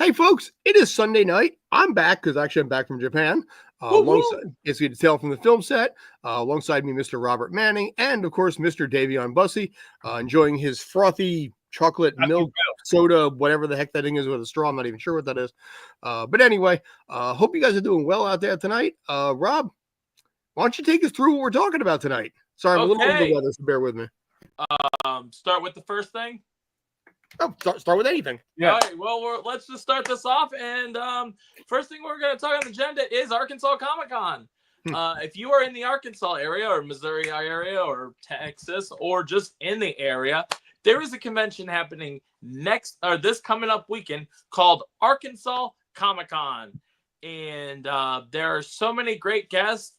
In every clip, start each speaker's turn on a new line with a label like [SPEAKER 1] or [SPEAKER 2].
[SPEAKER 1] Hey, folks, it is Sunday night. I'm back because actually I'm back from Japan. Alongside, as you can tell from the film set, alongside me, Mr. Robert Manning, and of course, Mr. Davion Bussey, enjoying his frothy chocolate milk soda, whatever the heck that thing is with a straw. I'm not even sure what that is. But anyway, hope you guys are doing well out there tonight. Rob, why don't you take us through what we're talking about tonight? Sorry, I'm a little under the weather, so bear with me.
[SPEAKER 2] Start with the first thing.
[SPEAKER 1] Oh, start with anything.
[SPEAKER 2] Yeah. All right. Well, let's just start this off. And first thing we're going to talk on the agenda is Arkansas Comic-Con. If you are in the Arkansas area or Missouri area or Texas or just in the area, there is a convention happening this coming up weekend called Arkansas Comic-Con. And there are so many great guests.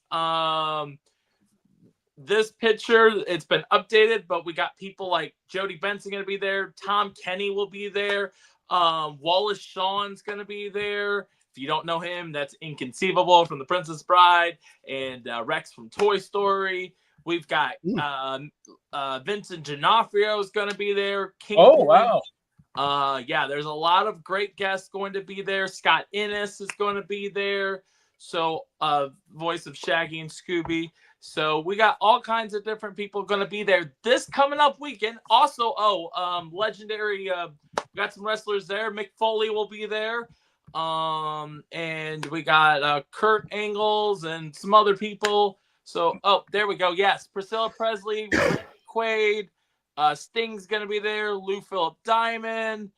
[SPEAKER 2] This picture, it's been updated, but we got people like Jody Benson going to be there. Tom Kenny will be there. Wallace Shawn's going to be there. If you don't know him, that's Inconceivable from The Princess Bride and Rex from Toy Story. We've got Vincent D'Onofrio is going to be there.
[SPEAKER 3] Wow.
[SPEAKER 2] Yeah, there's a lot of great guests going to be there. Scott Innes is going to be there. So, voice of Shaggy and Scooby. So we got all kinds of different people going to be there this coming up weekend. Also, legendary, got some wrestlers there. Mick Foley will be there. And we got Kurt Angles and some other people. So, there we go. Yes, Priscilla Presley, Quaid, Sting's going to be there. Lou Philip Diamond.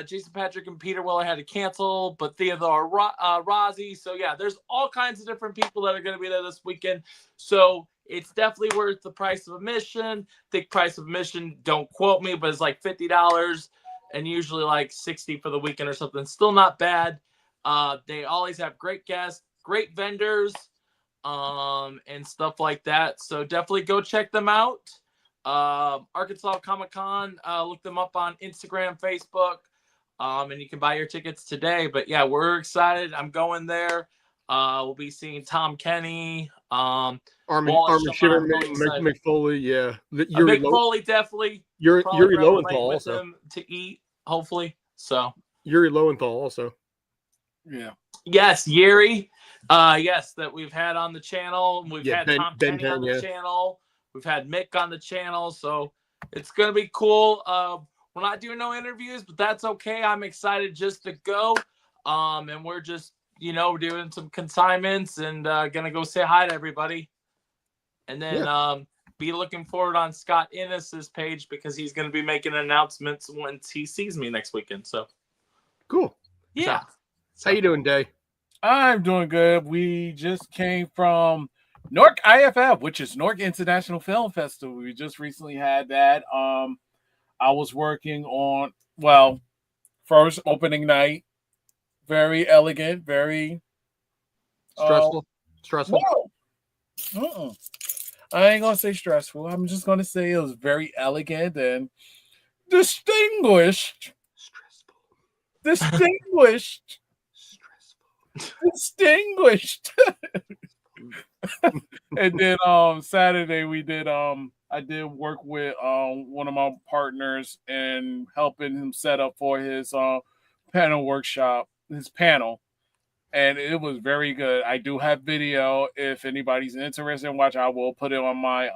[SPEAKER 2] Jason Patrick and Peter Weller had to cancel, but Theodore Rossi. So yeah, there's all kinds of different people that are going to be there this weekend. So it's definitely worth the price of admission. The price of admission, don't quote me, but it's like $50 and usually like $60 for the weekend or something. Still not bad. They always have great guests, great vendors, and stuff like that. So definitely go check them out. Arkansas Comic-Con, look them up on Instagram, Facebook, and you can buy your tickets today. But yeah, we're excited. I'm going there. We'll be seeing Tom Kenny, Armin
[SPEAKER 1] Shiver, Mick Foley, yeah.
[SPEAKER 2] Mick Foley, definitely.
[SPEAKER 1] Yuri Lowenthal also.
[SPEAKER 2] Him to eat, hopefully. So
[SPEAKER 1] Yuri Lowenthal also.
[SPEAKER 3] Yeah.
[SPEAKER 2] Yes, Yuri. Yes, that we've had on the channel. We've had Tom Kenny on the channel. We've had Mick on the channel, so it's going to be cool. We're not doing no interviews, but that's okay. I'm excited just to go. And we're just, doing some consignments and going to go say hi to everybody. And then be looking forward on Scott Innes' page because he's going to be making announcements once he sees me next weekend. So
[SPEAKER 1] cool.
[SPEAKER 2] Yeah.
[SPEAKER 1] How you doing, Day?
[SPEAKER 3] I'm doing good. We just came from Newark IFF, which is Newark International Film Festival. We just recently had that. I was working on, first opening night. Very elegant, very
[SPEAKER 1] stressful.
[SPEAKER 3] No. I ain't going to say stressful. I'm just going to say it was very elegant and distinguished. Distinguished. And then Saturday we did I did work with one of my partners and helping him set up for his panel workshop, his panel, and it was very good. I do have video. If anybody's interested in watching, I will put it on my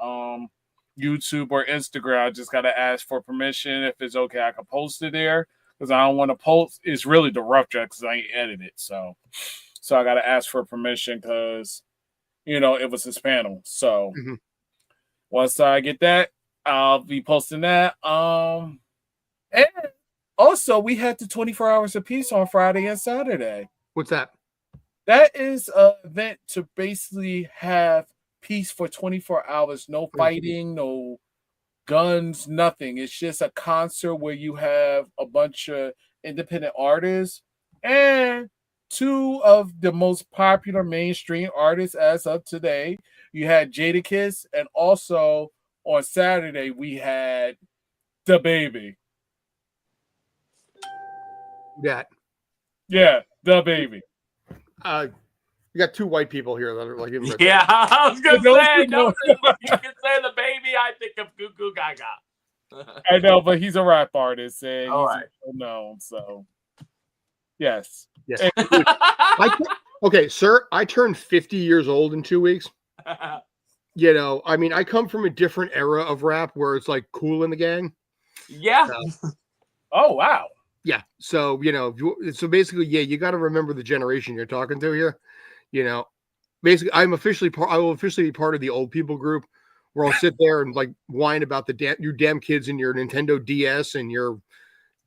[SPEAKER 3] YouTube or Instagram. I just gotta ask for permission. If it's okay, I can post it there because I don't want to post. It's really the rough draft because I ain't edited, so I gotta ask for permission because it was his panel. So once I get that, I'll be posting that. And also we had the 24 Hours of Peace on Friday and Saturday.
[SPEAKER 1] What's that?
[SPEAKER 3] That is an event to basically have peace for 24 hours. No fighting, no guns, nothing. It's just a concert where you have a bunch of independent artists and two of the most popular mainstream artists as of today. You had Jadakiss, and also on Saturday we had The Baby. Yeah, The Baby.
[SPEAKER 1] You got two white people here that are like him.
[SPEAKER 2] Yeah, I was gonna say. You can say The Baby. I think of Goo Goo Gaga.
[SPEAKER 3] I know, but he's a rap artist, and
[SPEAKER 2] all
[SPEAKER 3] he's
[SPEAKER 2] right.
[SPEAKER 3] known. So Yes.
[SPEAKER 1] Yes. Okay, sir, I turned 50 years old in 2 weeks. You know, I mean, I come from a different era of rap where it's like Cool in the Gang.
[SPEAKER 2] Yeah.
[SPEAKER 3] Oh, wow.
[SPEAKER 1] Yeah. So, you know, so basically, yeah, you got to remember the generation you're talking to here. You know, basically, I will officially be part of the old people group where I'll sit there and like whine about your damn kids and your Nintendo DS and your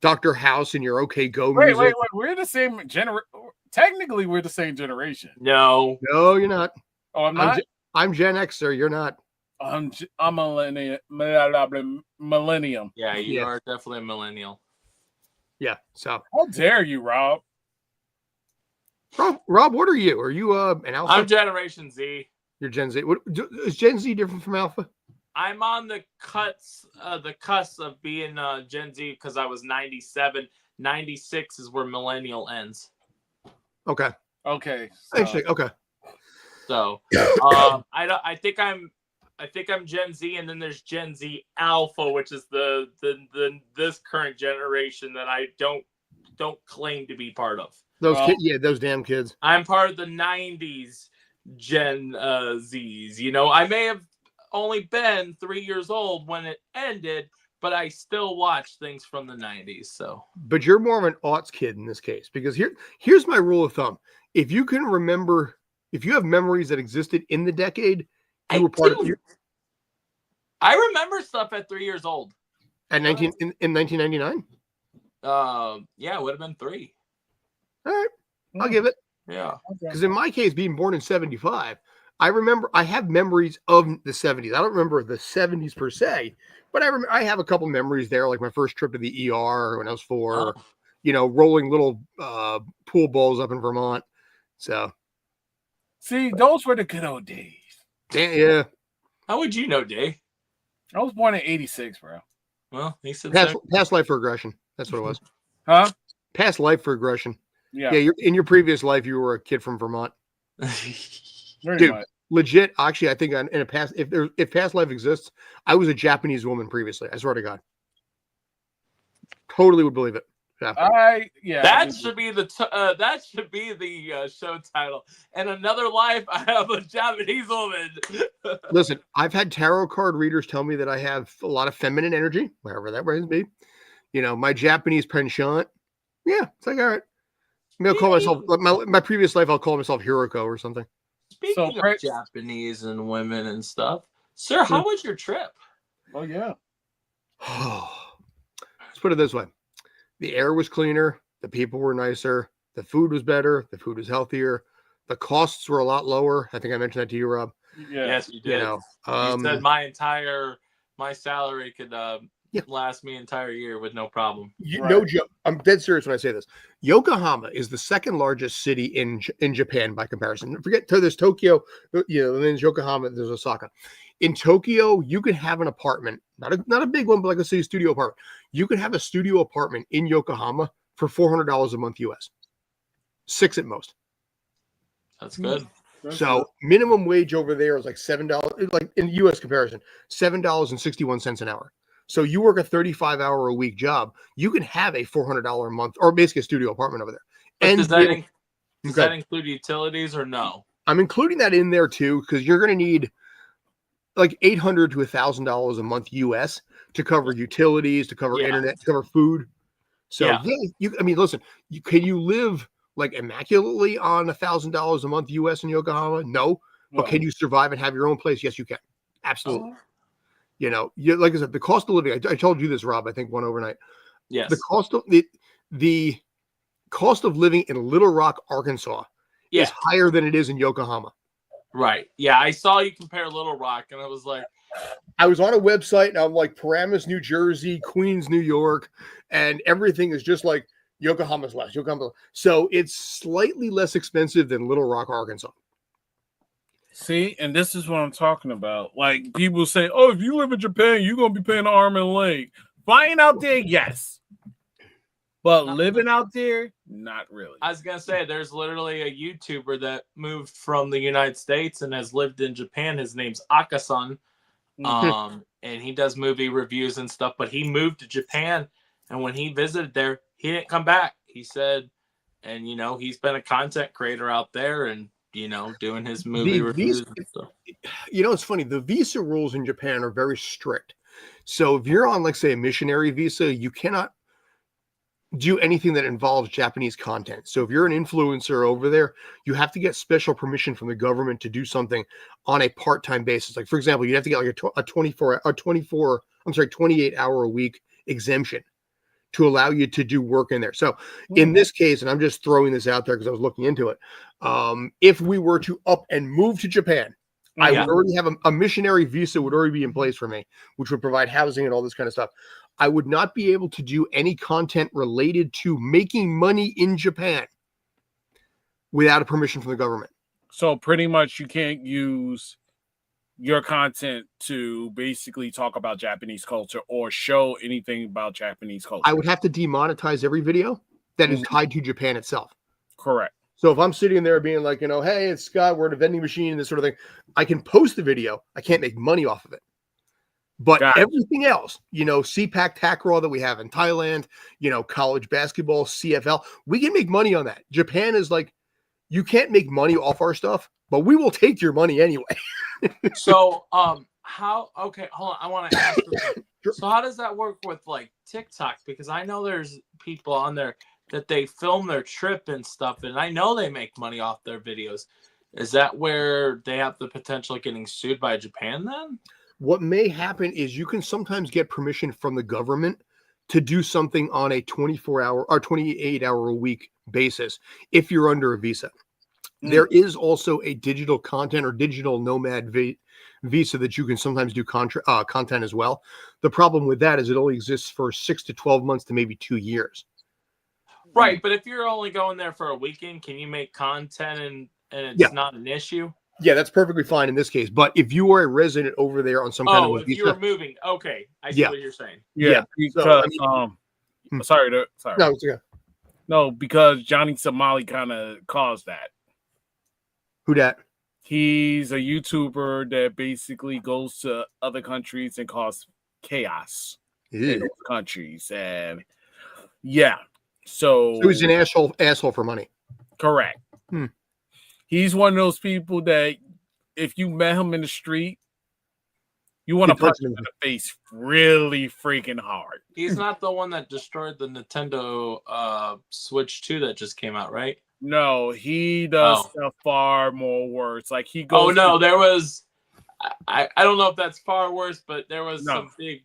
[SPEAKER 1] Dr. House and your OK Go music.
[SPEAKER 3] Wait. We're the same generation. Technically, we're the same generation.
[SPEAKER 2] No,
[SPEAKER 1] you're not.
[SPEAKER 3] Oh, I'm not?
[SPEAKER 1] I'm Gen X, sir. You're not.
[SPEAKER 3] I'm millennium.
[SPEAKER 2] Yeah, you are definitely a millennial.
[SPEAKER 1] Yeah. So
[SPEAKER 3] how dare you, Rob?
[SPEAKER 1] Rob, what are you? Are you an Alpha?
[SPEAKER 2] I'm Generation Z.
[SPEAKER 1] You're Gen Z. Is Gen Z different from Alpha?
[SPEAKER 2] I'm on the cusp of being Gen Z because I was 97. 96 is where millennial ends.
[SPEAKER 1] Okay.
[SPEAKER 3] Okay.
[SPEAKER 1] Actually, okay.
[SPEAKER 2] So I think I'm Gen Z, and then there's Gen Z Alpha, which is the this current generation that I don't claim to be part of.
[SPEAKER 1] Those damn kids.
[SPEAKER 2] I'm part of the 90s Gen Zs. You know, I may have only been 3 years old when it ended, but I still watch things from the 90s. So,
[SPEAKER 1] but you're more of an aughts kid in this case, because here's my rule of thumb: if you can remember, if you have memories that existed in the decade, you were part of.
[SPEAKER 2] I remember stuff at 3 years old.
[SPEAKER 1] In 1999.
[SPEAKER 2] Yeah, it would have been 3.
[SPEAKER 1] All right, I'll give it.
[SPEAKER 2] Yeah,
[SPEAKER 1] because in my case, being born in 75, I have memories of the 70s. I don't remember the 70s per se, but I have a couple memories there, like my first trip to the ER when I was 4, you know, rolling little pool balls up in Vermont. So,
[SPEAKER 3] see, those were the good old days.
[SPEAKER 1] Yeah.
[SPEAKER 2] How would you know, Dave?
[SPEAKER 3] I was born in 86, bro.
[SPEAKER 2] Well, he said
[SPEAKER 1] past life regression. That's what it was.
[SPEAKER 3] Huh?
[SPEAKER 1] Past life regression.
[SPEAKER 3] Yeah.
[SPEAKER 1] Yeah. In your previous life, you were a kid from Vermont.
[SPEAKER 3] Dude, much.
[SPEAKER 1] Legit. Actually, I think in a past, if past life exists, I was a Japanese woman previously. I swear to God. Totally would believe it. Yeah.
[SPEAKER 2] That should be the show title. And another life, I have a Japanese woman.
[SPEAKER 1] Listen, I've had tarot card readers tell me that I have a lot of feminine energy, wherever that might be. You know, my Japanese penchant. Yeah, it's like, all right. Maybe I'll call myself my previous life. I'll call myself Hiroko or something.
[SPEAKER 2] Speaking of Japanese and women and stuff, sir, how was your trip?
[SPEAKER 3] Oh yeah.
[SPEAKER 1] Let's put it this way. The air was cleaner. The people were nicer. The food was better. The food was healthier. The costs were a lot lower. I think I mentioned that to you, Rob.
[SPEAKER 2] Yeah. Yes, you did.
[SPEAKER 1] You know,
[SPEAKER 2] you said my salary could last me an entire year with no problem.
[SPEAKER 1] No joke. I'm dead serious when I say this. Yokohama is the second largest city in Japan by comparison. There's Tokyo, you know, and then there's Yokohama, there's Osaka. In Tokyo, you could have an apartment, not a big one, but like a studio apartment. You could have a studio apartment in Yokohama for $400 a month US. 6 at most.
[SPEAKER 2] That's good.
[SPEAKER 1] So minimum wage over there is like $7, like in US comparison, $7.61 an hour. So you work a 35-hour a week job, you can have a $400 a month, or basically a studio apartment over there.
[SPEAKER 2] But does that include utilities or no? I'm
[SPEAKER 1] including that in there too, because you're going to need like $800 to $1,000 a month US to cover utilities, to cover internet, to cover food. So listen, can you live like immaculately on $1,000 a month US in Yokohama? No. But can you survive and have your own place? Yes, you can. Absolutely. You know, like I said, the cost of living. I told you this, Rob. I think one overnight.
[SPEAKER 2] Yes.
[SPEAKER 1] The cost of living in Little Rock, Arkansas, is higher than it is in Yokohama.
[SPEAKER 2] Right. Yeah, I saw you compare Little Rock, and I was like,
[SPEAKER 1] I was on a website, and I'm like Paramus, New Jersey, Queens, New York, and everything is just like Yokohama's less. So it's slightly less expensive than Little Rock, Arkansas.
[SPEAKER 3] See, and this is what I'm talking about. Like people say, "Oh, if you live in Japan, you're gonna be paying arm and leg." Flying out there, yes, but living out there, not really.
[SPEAKER 2] I was gonna say, there's literally a YouTuber that moved from the United States and has lived in Japan. His name's Akasan, and he does movie reviews and stuff. But he moved to Japan, and when he visited there, he didn't come back. He said and he's been a content creator out there, and doing his movie reviews and stuff.
[SPEAKER 1] It's funny. The visa rules in Japan are very strict. So if you're on, like, say, a missionary visa, you cannot do anything that involves Japanese content. So if you're an influencer over there, you have to get special permission from the government to do something on a part-time basis. Like, for example, you have to get like a 28 hour a week exemption to allow you to do work in there. So in this case, and I'm just throwing this out there because I was looking into it, if we were to up and move to Japan, I would already have a missionary visa would already be in place for me, which would provide housing and all this kind of stuff. I would not be able to do any content related to making money in Japan without a permission from the government.
[SPEAKER 3] So pretty much you can't use your content to basically talk about Japanese culture or show anything about Japanese culture.
[SPEAKER 1] I would have to demonetize every video that is tied to Japan itself.
[SPEAKER 3] Correct.
[SPEAKER 1] So if I'm sitting there being like, hey, it's Scott, we're at a vending machine and this sort of thing, I can post the video. I can't make money off of it. But everything else, CPAC Takraw that we have in Thailand, college basketball, CFL, we can make money on that. Japan is like, you can't make money off our stuff, but we will take your money anyway.
[SPEAKER 2] So, okay, hold on. I want to ask you, so how does that work with like TikTok? Because I know there's people on there that they film their trip and stuff, and I know they make money off their videos. Is that where they have the potential of getting sued by Japan then?
[SPEAKER 1] What may happen is you can sometimes get permission from the government to do something on a 24-hour or 28-hour a week basis if you're under a visa. There is also a digital content or digital nomad visa that you can sometimes do content as well. The problem with that is it only exists for 6 to 12 months to maybe 2 years.
[SPEAKER 2] Right, but if you're only going there for a weekend, can you make content and it's not an issue?
[SPEAKER 1] Yeah, that's perfectly fine in this case. But if you are a resident over there on some kind of a visa,
[SPEAKER 2] if you're moving, okay, I see what you're saying.
[SPEAKER 3] Yeah, because sorry.
[SPEAKER 1] No, it's okay.
[SPEAKER 3] No, because Johnny Somali kind of caused that.
[SPEAKER 1] Who dat?
[SPEAKER 3] He's a YouTuber that basically goes to other countries and causes chaos in those countries, and so
[SPEAKER 1] he's an asshole for money.
[SPEAKER 3] Correct. He's one of those people that if you met him in the street, you want to punch him in the face really freaking hard.
[SPEAKER 2] He's not the one that destroyed the Nintendo Switch 2 that just came out, right?
[SPEAKER 3] No, he does stuff far more worse. Like he goes.
[SPEAKER 2] Oh no, there was. I don't know if that's far worse, but there was some big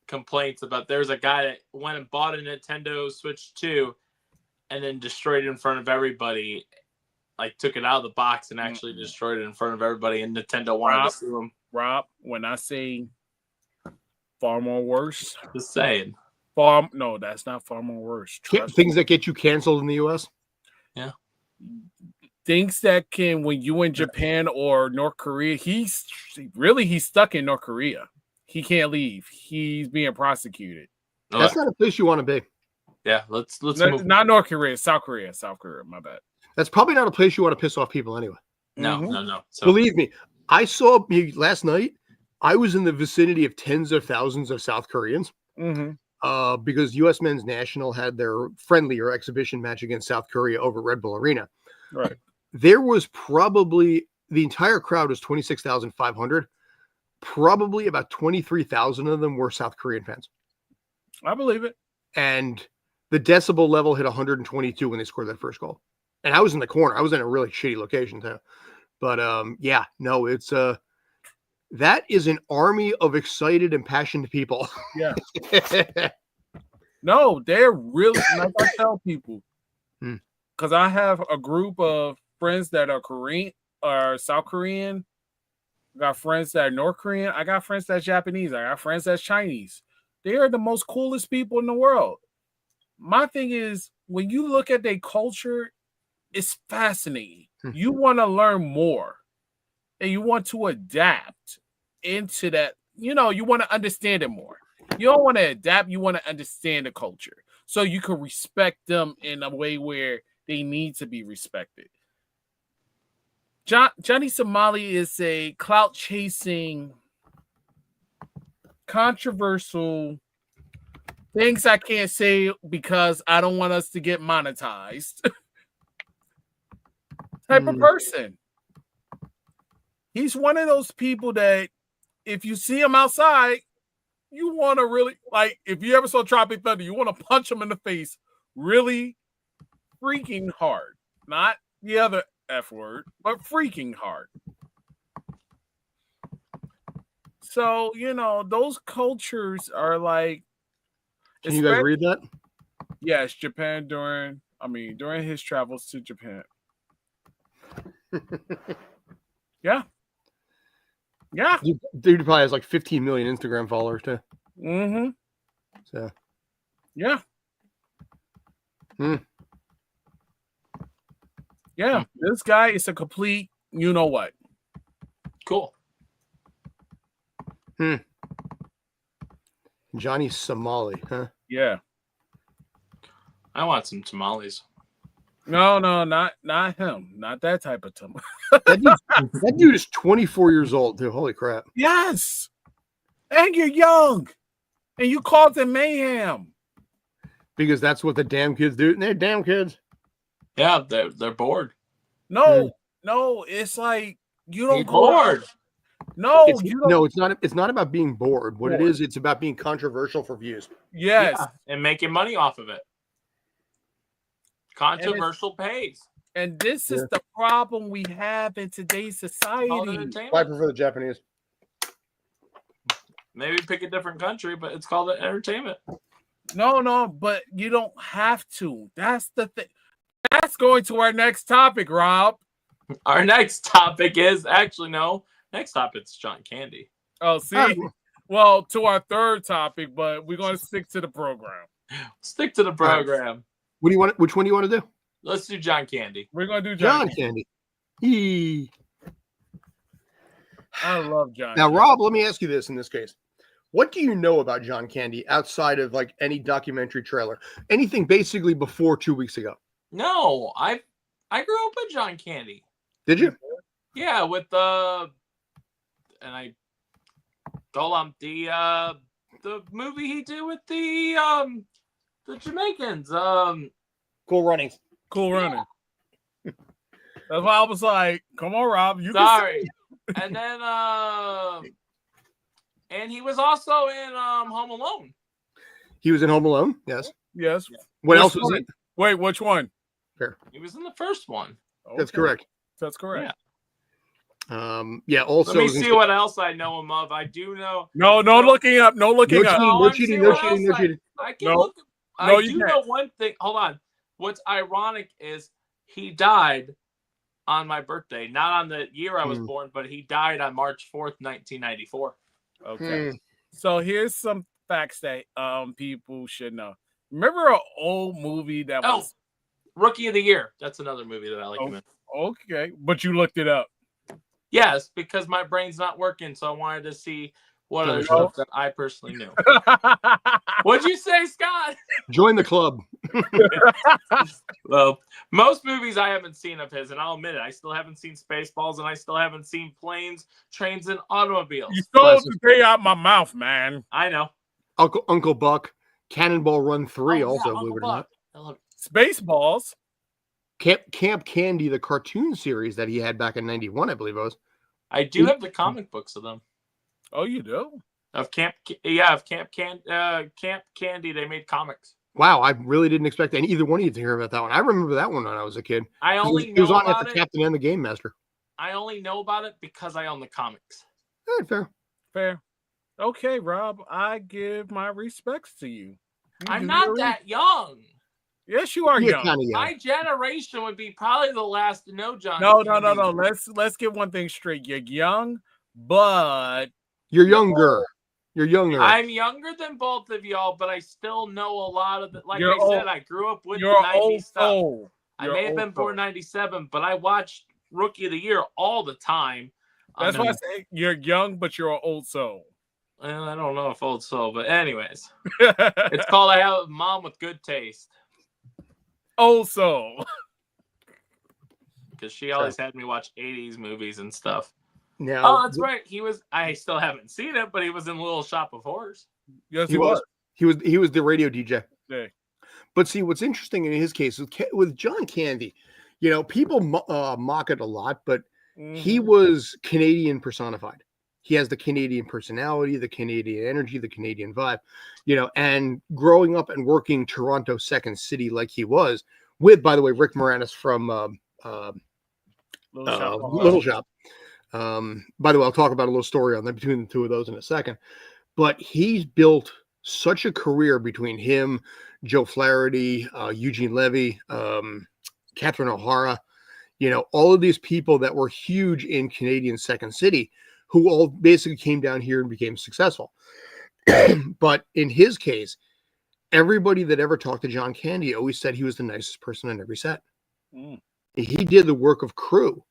[SPEAKER 2] complaints about. There was a guy that went and bought a Nintendo Switch 2, and then destroyed it in front of everybody. Like took it out of the box and actually destroyed it in front of everybody, and Nintendo wanted to sue him.
[SPEAKER 3] Rob, when I say far more worse,
[SPEAKER 2] just saying.
[SPEAKER 3] No, that's not far more worse.
[SPEAKER 1] Things that get you canceled in the U.S.
[SPEAKER 2] Yeah.
[SPEAKER 3] Things that can, when you in Japan or North Korea, he's stuck in North Korea. He can't leave. He's being prosecuted.
[SPEAKER 1] That's not a place you want to be.
[SPEAKER 2] Yeah, let's move.
[SPEAKER 3] Not North Korea, South Korea. My bad.
[SPEAKER 1] That's probably not a place you want to piss off people anyway.
[SPEAKER 2] No. So,
[SPEAKER 1] believe me, I saw last night. I was in the vicinity of tens of thousands of South Koreans because U.S. Men's National had their friendly or exhibition match against South Korea over Red Bull Arena.
[SPEAKER 3] Right.
[SPEAKER 1] There was probably the entire crowd was 26,500. Probably about 23,000 of them were South Korean fans.
[SPEAKER 3] I believe it.
[SPEAKER 1] And the decibel level hit 122 when they scored that first goal. And I was in the corner. I was in a really shitty location too. But it's that is an army of excited and passionate people.
[SPEAKER 3] Yeah. No, they're really, like I tell people, because I have a group of friends that are Korean or South Korean. I got friends that are North Korean. I got friends that's Japanese. I got friends that's Chinese. They are the most coolest people in the world. My thing is, when you look at their culture, it's fascinating. You want to learn more and you want to adapt into that. You want to understand it more. You don't want to adapt. You want to understand the culture so you can respect them in a way where they need to be respected. Johnny Somali is a clout chasing, controversial Things I can't say because I don't want us to get monetized. Type of person. He's one of those people that if you see him outside, you want to really, like, if you ever saw Tropic Thunder, you want to punch him in the face really freaking hard. Not the other F word, but freaking hard. So, those cultures are like.
[SPEAKER 1] Can you guys read that?
[SPEAKER 3] Yes, Japan during his travels to Japan. Yeah. Yeah.
[SPEAKER 1] Dude probably has like 15 million Instagram followers too.
[SPEAKER 3] Mm-hmm.
[SPEAKER 1] So.
[SPEAKER 3] Yeah. Yeah. This guy is a complete you know what.
[SPEAKER 2] Cool.
[SPEAKER 1] Johnny Somali, huh?
[SPEAKER 3] Yeah.
[SPEAKER 2] I want some tamales.
[SPEAKER 3] No, not him. Not that type of tamale.
[SPEAKER 1] that dude is 24 years old, too. Holy crap.
[SPEAKER 3] Yes. And you're young. And you called it mayhem.
[SPEAKER 1] Because that's what the damn kids do. And they're damn kids.
[SPEAKER 2] Yeah, they're bored.
[SPEAKER 3] No, it's like you don't
[SPEAKER 2] bored.
[SPEAKER 3] No,
[SPEAKER 1] it's not. It's not about being bored. What it is, it's about being controversial for views.
[SPEAKER 3] Yes,
[SPEAKER 2] yeah, and making money off of it. Controversial pays.
[SPEAKER 3] And this is the problem we have in today's society.
[SPEAKER 1] I prefer the Japanese.
[SPEAKER 2] Maybe pick a different country, but it's called entertainment.
[SPEAKER 3] No, but you don't have to. That's the thing. That's going to our next topic, Rob.
[SPEAKER 2] Our next topic is next topic's John Candy.
[SPEAKER 3] Oh, see? Well, to our third topic, but we're going to stick to the program.
[SPEAKER 2] Stick to the program.
[SPEAKER 1] What do you want? Which one do you want to do?
[SPEAKER 2] Let's do John Candy.
[SPEAKER 3] We're going to do
[SPEAKER 1] John Candy.
[SPEAKER 3] I love John
[SPEAKER 1] Now,
[SPEAKER 3] Candy.
[SPEAKER 1] Rob, let me ask you this in this case. What do you know about John Candy outside of like any documentary trailer? Anything basically before 2 weeks ago?
[SPEAKER 2] No, I grew up with John Candy.
[SPEAKER 1] Did you?
[SPEAKER 2] Yeah, with the movie he did with the Jamaicans.
[SPEAKER 1] Cool Runnings.
[SPEAKER 3] Cool Running. Yeah. That's why I was like, come on, Rob.
[SPEAKER 2] Sorry. And then and he was also in Home Alone.
[SPEAKER 1] He was in Home Alone? Yes.
[SPEAKER 3] Yes.
[SPEAKER 1] What else was it?
[SPEAKER 3] Wait, which one?
[SPEAKER 1] Fair.
[SPEAKER 2] He was in the first one.
[SPEAKER 3] Okay.
[SPEAKER 1] That's correct.
[SPEAKER 3] That's correct.
[SPEAKER 1] Yeah. Also,
[SPEAKER 2] let me see what else I know him of. I do know.
[SPEAKER 3] No looking up. No looking up.
[SPEAKER 1] No cheating.
[SPEAKER 2] I can look. I do know one thing. Hold on. What's ironic is he died on my birthday, not on the year I was born, but he died on March 4th, 1994.
[SPEAKER 3] Okay. So here's some facts that people should know. Remember an old movie that was
[SPEAKER 2] Rookie of the Year? That's another movie that I like him in.
[SPEAKER 3] Okay, but you looked it up.
[SPEAKER 2] Yes, because my brain's not working, so I wanted to see what other stuff that I personally knew. What'd you say, Scott?
[SPEAKER 1] Join the club.
[SPEAKER 2] Well, most movies I haven't seen of his, and I'll admit it, I still haven't seen Spaceballs, and I still haven't seen Planes, Trains, and Automobiles.
[SPEAKER 3] You stole the day out my mouth, man.
[SPEAKER 2] I know.
[SPEAKER 1] Uncle Buck, Cannonball Run 3, also, believe it or not.
[SPEAKER 2] I love it.
[SPEAKER 3] Spaceballs.
[SPEAKER 1] Camp Candy, the cartoon series that he had back in 91, I believe it was.
[SPEAKER 2] I do have the comic books of them.
[SPEAKER 3] Oh, you do?
[SPEAKER 2] Of Camp Candy, they made comics.
[SPEAKER 1] Wow, I really didn't expect either one of you to hear about that one. I remember that one when I was a kid.
[SPEAKER 2] It was
[SPEAKER 1] on at the Captain and the Game Master.
[SPEAKER 2] I only know about it because I own the comics.
[SPEAKER 1] Fair.
[SPEAKER 3] Okay, Rob, I give my respects to you.
[SPEAKER 2] I'm not that young.
[SPEAKER 3] Yes, you are young.
[SPEAKER 2] My generation would be probably the last to know John.
[SPEAKER 3] No. Let's get one thing straight. You're young, but
[SPEAKER 1] you're younger. You're younger.
[SPEAKER 2] I'm younger than both of y'all, but I still know a lot of it. Like I said, I grew up with the 90s stuff. I may have been born 97, but I watched Rookie of the Year all the time.
[SPEAKER 3] That's why I say you're young, but you're an old soul.
[SPEAKER 2] I don't know if old soul, but anyways. It's called I Have a Mom with Good Taste.
[SPEAKER 3] Old soul.
[SPEAKER 2] Because she always had me watch 80s movies and stuff.
[SPEAKER 1] Now,
[SPEAKER 2] that's right. I still haven't seen it, but he was in Little Shop of Horrors.
[SPEAKER 3] Yes, he was.
[SPEAKER 1] He was the radio DJ.
[SPEAKER 3] Yeah.
[SPEAKER 1] But see, what's interesting in his case with John Candy, people mock it a lot, but he was Canadian personified. He has the Canadian personality, the Canadian energy, the Canadian vibe, and growing up and working Toronto Second City like he was with, by the way, Rick Moranis from Little Shop. By the way, I'll talk about a little story on that between the two of those in a second. But he's built such a career between him, Joe Flaherty, Eugene Levy, Catherine O'Hara, all of these people that were huge in Canadian Second City, who all basically came down here and became successful. But in his case, everybody that ever talked to John Candy always said he was the nicest person on every set. He did the work of crew.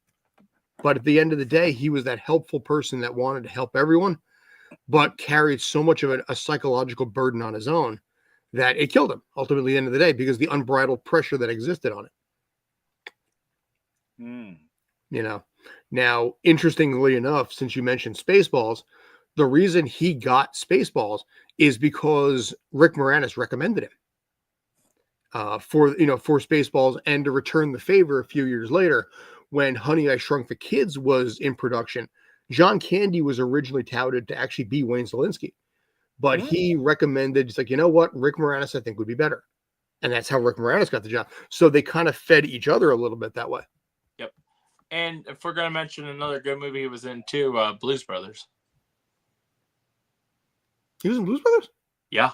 [SPEAKER 1] But at the end of the day, he was that helpful person that wanted to help everyone, but carried so much of a psychological burden on his own that it killed him ultimately at the end of the day because the unbridled pressure that existed on it. Now, interestingly enough, since you mentioned Spaceballs, the reason he got Spaceballs is because Rick Moranis recommended him for Spaceballs, and to return the favor a few years later, when Honey, I Shrunk the Kids was in production, John Candy was originally touted to actually be Wayne Szalinski, but he recommended, he's like, you know what, Rick Moranis I think would be better. And that's how Rick Moranis got the job. So they kind of fed each other a little bit that way.
[SPEAKER 2] Yep. And if we're going to mention another good movie he was in too, Blues Brothers.
[SPEAKER 1] He was in Blues Brothers?
[SPEAKER 2] Yeah.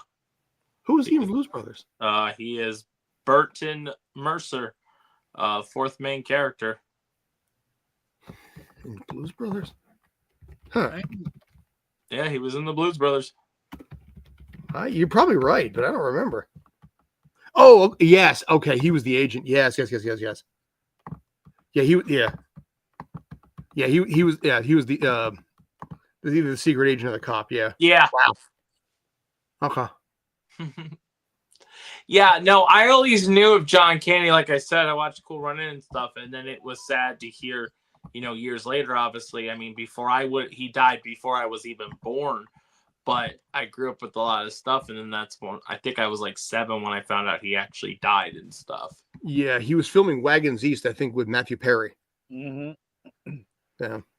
[SPEAKER 1] Who was he in Blues Brothers?
[SPEAKER 2] He is Burton Mercer, fourth main character.
[SPEAKER 1] In Blues Brothers? Huh.
[SPEAKER 2] Yeah, he was in the Blues Brothers.
[SPEAKER 1] You're probably right, but I don't remember. Oh, yes. Okay, he was the agent. Yes. Yeah, he was the either the secret agent or the cop. Yeah.
[SPEAKER 2] Yeah.
[SPEAKER 1] Wow. Okay.
[SPEAKER 2] Yeah, no, I always knew of John Candy. Like I said, I watched Cool Running and stuff, and then it was sad to hear, years later, obviously. I mean, he died before I was even born, but I grew up with a lot of stuff, and then that's when I think I was like 7 when I found out he actually died and stuff.
[SPEAKER 1] Yeah, he was filming Wagons East, I think, with Matthew Perry. Yeah.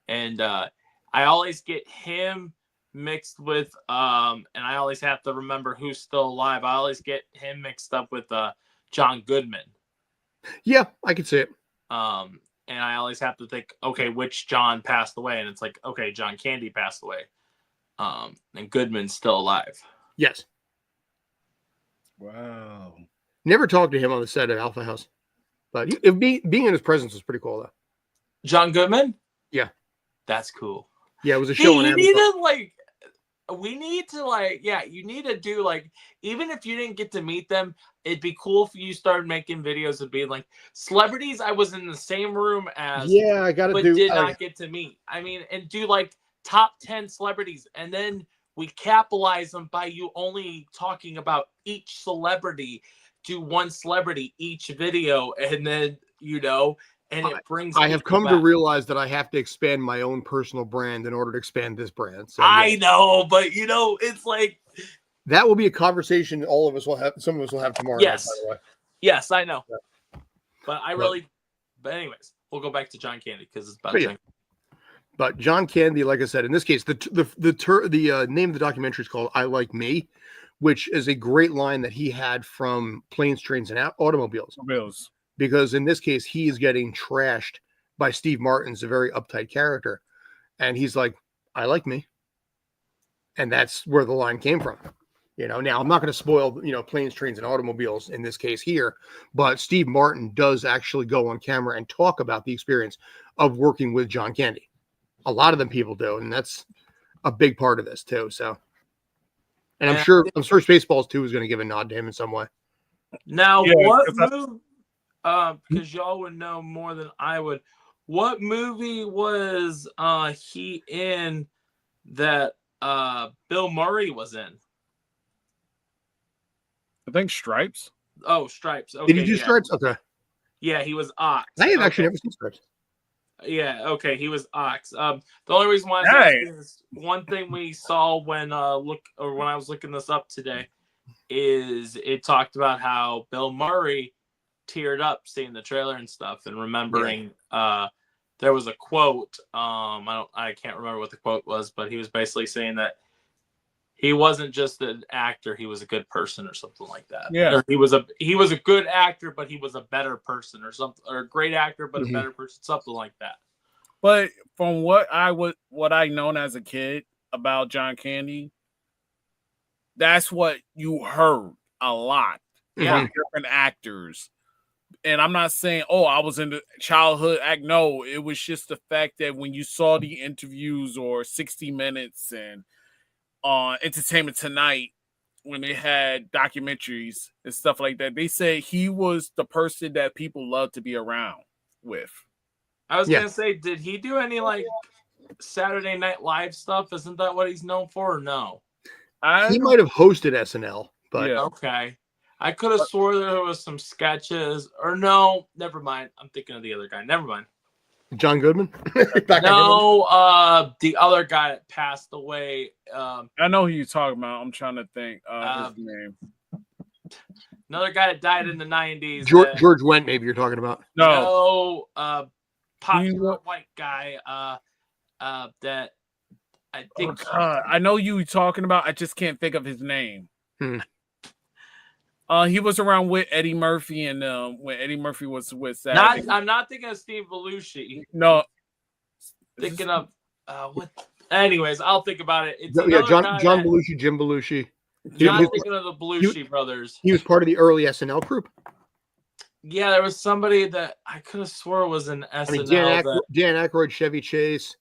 [SPEAKER 1] And
[SPEAKER 2] I always get him mixed with and I always have to remember who's still alive. I always get him mixed up with John Goodman.
[SPEAKER 1] Yeah, I could see it.
[SPEAKER 2] And I always have to think, okay, which John passed away? And it's like, okay, John Candy passed away. And Goodman's still alive.
[SPEAKER 1] Yes.
[SPEAKER 3] Wow.
[SPEAKER 1] Never talked to him on the set of Alpha House, but being in his presence was pretty cool, though.
[SPEAKER 2] John Goodman?
[SPEAKER 1] Yeah.
[SPEAKER 2] That's cool.
[SPEAKER 1] Yeah, it was a show.
[SPEAKER 2] You need to do even if you didn't get to meet them, it'd be cool if you started making videos of being like celebrities I was in the same room as.
[SPEAKER 1] Yeah, I got to do.
[SPEAKER 2] Did not get to meet. I mean, and do top 10 celebrities, and then we capitalize them by you only talking about each celebrity. Do one celebrity each video, and then and it brings.
[SPEAKER 1] I have come to realize that I have to expand my own personal brand in order to expand this brand. So,
[SPEAKER 2] I know, but it's like
[SPEAKER 1] that will be a conversation all of us will have. Some of us will have tomorrow.
[SPEAKER 2] Yes,
[SPEAKER 1] night, by the way.
[SPEAKER 2] Yes, I know. Yeah. But anyways, we'll go back to John Candy because it's about.
[SPEAKER 1] But John Candy, like I said, in this case, the name of the documentary is called "I Like Me," which is a great line that he had from Planes, Trains, and Automobiles. Because in this case, he is getting trashed by Steve Martin's a very uptight character. And he's like, I like me. And that's where the line came from. Now I'm not going to spoil, Planes, Trains, and Automobiles in this case here, but Steve Martin does actually go on camera and talk about the experience of working with John Candy. A lot of them people do. And that's a big part of this too. So, and I'm sure Spaceballs 2 is going to give a nod to him in some way.
[SPEAKER 2] Now, what move? Because y'all would know more than I would. What movie was he in that Bill Murray was in?
[SPEAKER 3] I think Stripes.
[SPEAKER 2] Oh, Stripes. Okay,
[SPEAKER 1] did he do Stripes? Okay.
[SPEAKER 2] Yeah, he was Ox.
[SPEAKER 1] I have actually never seen Stripes.
[SPEAKER 2] Yeah, okay, he was Ox. The only reason why I was asking is one thing we saw when I was looking this up today is it talked about how Bill Murray teared up seeing the trailer and stuff and remembering there was a quote. I can't remember what the quote was, but he was basically saying that he wasn't just an actor, he was a good person or something like that.
[SPEAKER 3] Yeah.
[SPEAKER 2] Or he was a good actor, but he was a better person or something, or a great actor, but a better person, something like that.
[SPEAKER 3] But from what I known as a kid about John Candy, that's what you heard a lot.
[SPEAKER 2] Yeah.
[SPEAKER 3] From different actors. And I'm not saying, I was in the childhood act. No, it was just the fact that when you saw the interviews or 60 Minutes and on Entertainment Tonight, when they had documentaries and stuff like that, they say he was the person that people love to be around with.
[SPEAKER 2] I was gonna say, did he do any like Saturday Night Live stuff? Isn't that what he's known for? Or no,
[SPEAKER 1] he might have hosted SNL, but
[SPEAKER 2] okay. I could have swore there was some sketches, or no, never mind. I'm thinking of the other guy. Never mind.
[SPEAKER 1] John Goodman?
[SPEAKER 2] No, the other guy that passed away.
[SPEAKER 3] I know who you're talking about. I'm trying to think his name.
[SPEAKER 2] Another guy that died in the 90s.
[SPEAKER 1] George Wendt, maybe you're talking about.
[SPEAKER 2] No, popular white guy that I think.
[SPEAKER 3] I know you talking about. I just can't think of his name. He was around with Eddie Murphy and when Eddie Murphy was with Saturday.
[SPEAKER 2] I'm not thinking of Steve Belushi.
[SPEAKER 3] No.
[SPEAKER 2] Thinking of what? Anyways, I'll think about it. It's
[SPEAKER 1] John Belushi, Jim Belushi.
[SPEAKER 2] I'm thinking of the Belushi brothers.
[SPEAKER 1] He was part of the early SNL group.
[SPEAKER 2] Yeah, there was somebody that I could have swore was in SNL.
[SPEAKER 1] Dan Aykroyd, Chevy Chase.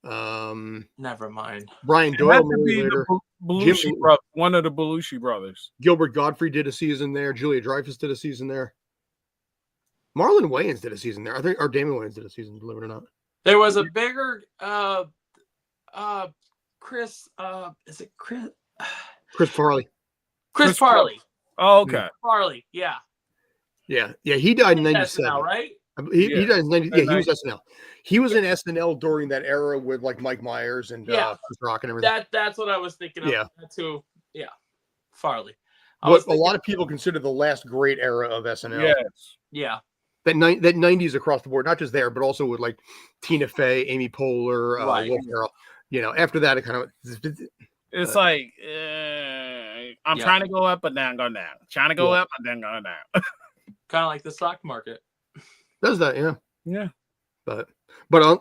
[SPEAKER 2] Never mind.
[SPEAKER 1] Brian Doyle later.
[SPEAKER 3] Belushi one of the Belushi brothers.
[SPEAKER 1] Gilbert Gottfried did a season there. Julia Dreyfus did a season there. Marlon Wayans did a season there. I think, or Damon Wayans did a season, believe it or not.
[SPEAKER 2] There was a bigger Chris. Is it Chris?
[SPEAKER 1] Chris Farley.
[SPEAKER 2] Chris Farley.
[SPEAKER 3] Oh, okay.
[SPEAKER 2] Farley. Yeah.
[SPEAKER 1] Yeah. He died in 97.
[SPEAKER 2] SNL, right?
[SPEAKER 1] He died in 90. Yeah, he was SNL. He was in SNL during that era with like Mike Myers and Chris Rock and everything.
[SPEAKER 2] That's what I was thinking of.
[SPEAKER 1] Yeah.
[SPEAKER 2] That's who. Yeah. Farley.
[SPEAKER 1] What a lot of people consider the last great era of SNL.
[SPEAKER 3] Yes.
[SPEAKER 2] Yeah.
[SPEAKER 1] That 90s across the board, not just there, but also with like Tina Fey, Amy Poehler, Will Ferrell. You know, after that, it kind of
[SPEAKER 3] it's like I'm trying to go up, but then go down. Trying to go up, and then go down.
[SPEAKER 2] Kind of like the stock market.
[SPEAKER 1] Does that? Yeah.
[SPEAKER 3] Yeah.
[SPEAKER 1] But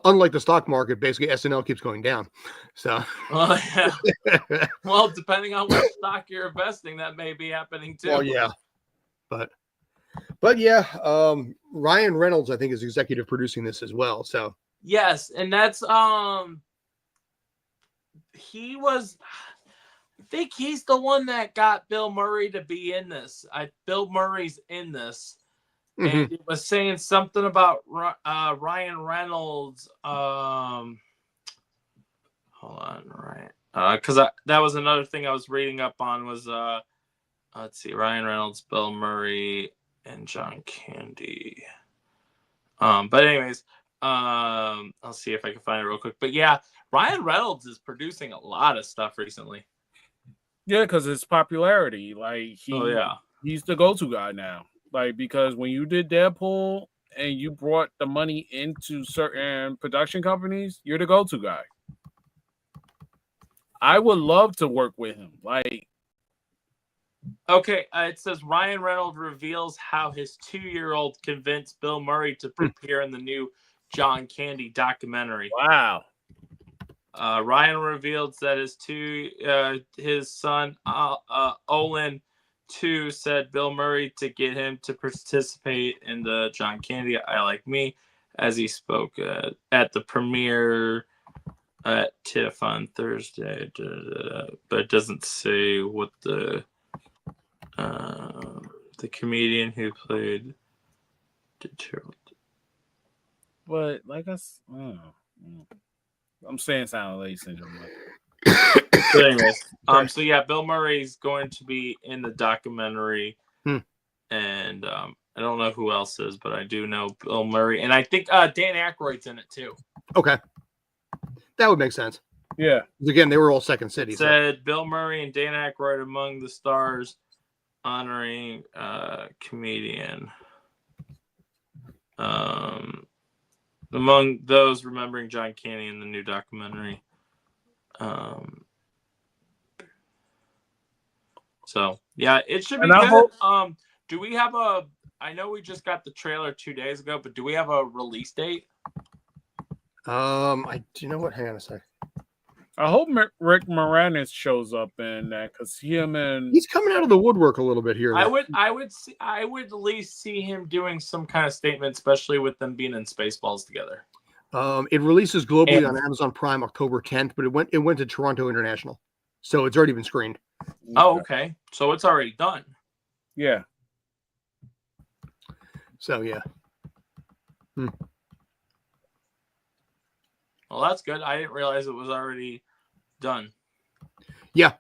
[SPEAKER 1] unlike the stock market, basically SNL keeps going down. So.
[SPEAKER 2] Well, depending on what stock you're investing, that may be happening too.
[SPEAKER 1] Well, yeah. But yeah, Ryan Reynolds, I think, is executive producing this as well. So
[SPEAKER 2] yes, and that's he was. I think he's the one that got Bill Murray to be in this. Bill Murray's in this, and it was saying something about Ryan Reynolds. Hold on, right? Because that was another thing I was reading up on was let's see, Ryan Reynolds, Bill Murray, and John Candy. But anyways, I'll see if I can find it real quick. But yeah, Ryan Reynolds is producing a lot of stuff recently.
[SPEAKER 3] Yeah, because his popularity, like he's the go-to guy now. Like because when you did Deadpool and you brought the money into certain production companies, you're the go-to guy. I would love to work with him. Like.
[SPEAKER 2] Okay, it says Ryan Reynolds reveals how his 2-year-old convinced Bill Murray to appear in the new John Candy documentary.
[SPEAKER 3] Wow.
[SPEAKER 2] Ryan revealed that his son Olin too said Bill Murray to get him to participate in the John Candy I Like Me as he spoke at the premiere at TIFF on Thursday. But it doesn't say what the comedian who played
[SPEAKER 3] but like us I'm saying Silent Lady Syndrome.
[SPEAKER 2] But anyways, so yeah, Bill Murray's going to be in the documentary, and I don't know who else is, but I do know Bill Murray, and I think Dan Aykroyd's in it too.
[SPEAKER 1] Okay, that would make sense.
[SPEAKER 3] Yeah.
[SPEAKER 1] Again, they were all Second City.
[SPEAKER 2] Said Bill Murray and Dan Aykroyd among the stars honoring comedian. Among those remembering John Candy in the new documentary. So yeah, it should be good. Do we have a? I know we just got the trailer 2 days ago, but do we have a release date?
[SPEAKER 1] Do you know what? Hang on a sec.
[SPEAKER 3] I hope Rick Moranis shows up in that because
[SPEAKER 1] he's coming out of the woodwork a little bit here.
[SPEAKER 2] I would at least see him doing some kind of statement, especially with them being in Spaceballs together.
[SPEAKER 1] It releases globally on Amazon Prime October 10th, but it went to Toronto International, so it's already been screened.
[SPEAKER 2] Oh, okay. So it's already done.
[SPEAKER 3] Yeah.
[SPEAKER 1] So yeah.
[SPEAKER 2] Well, that's good. I didn't realize it was already done.
[SPEAKER 1] Yeah.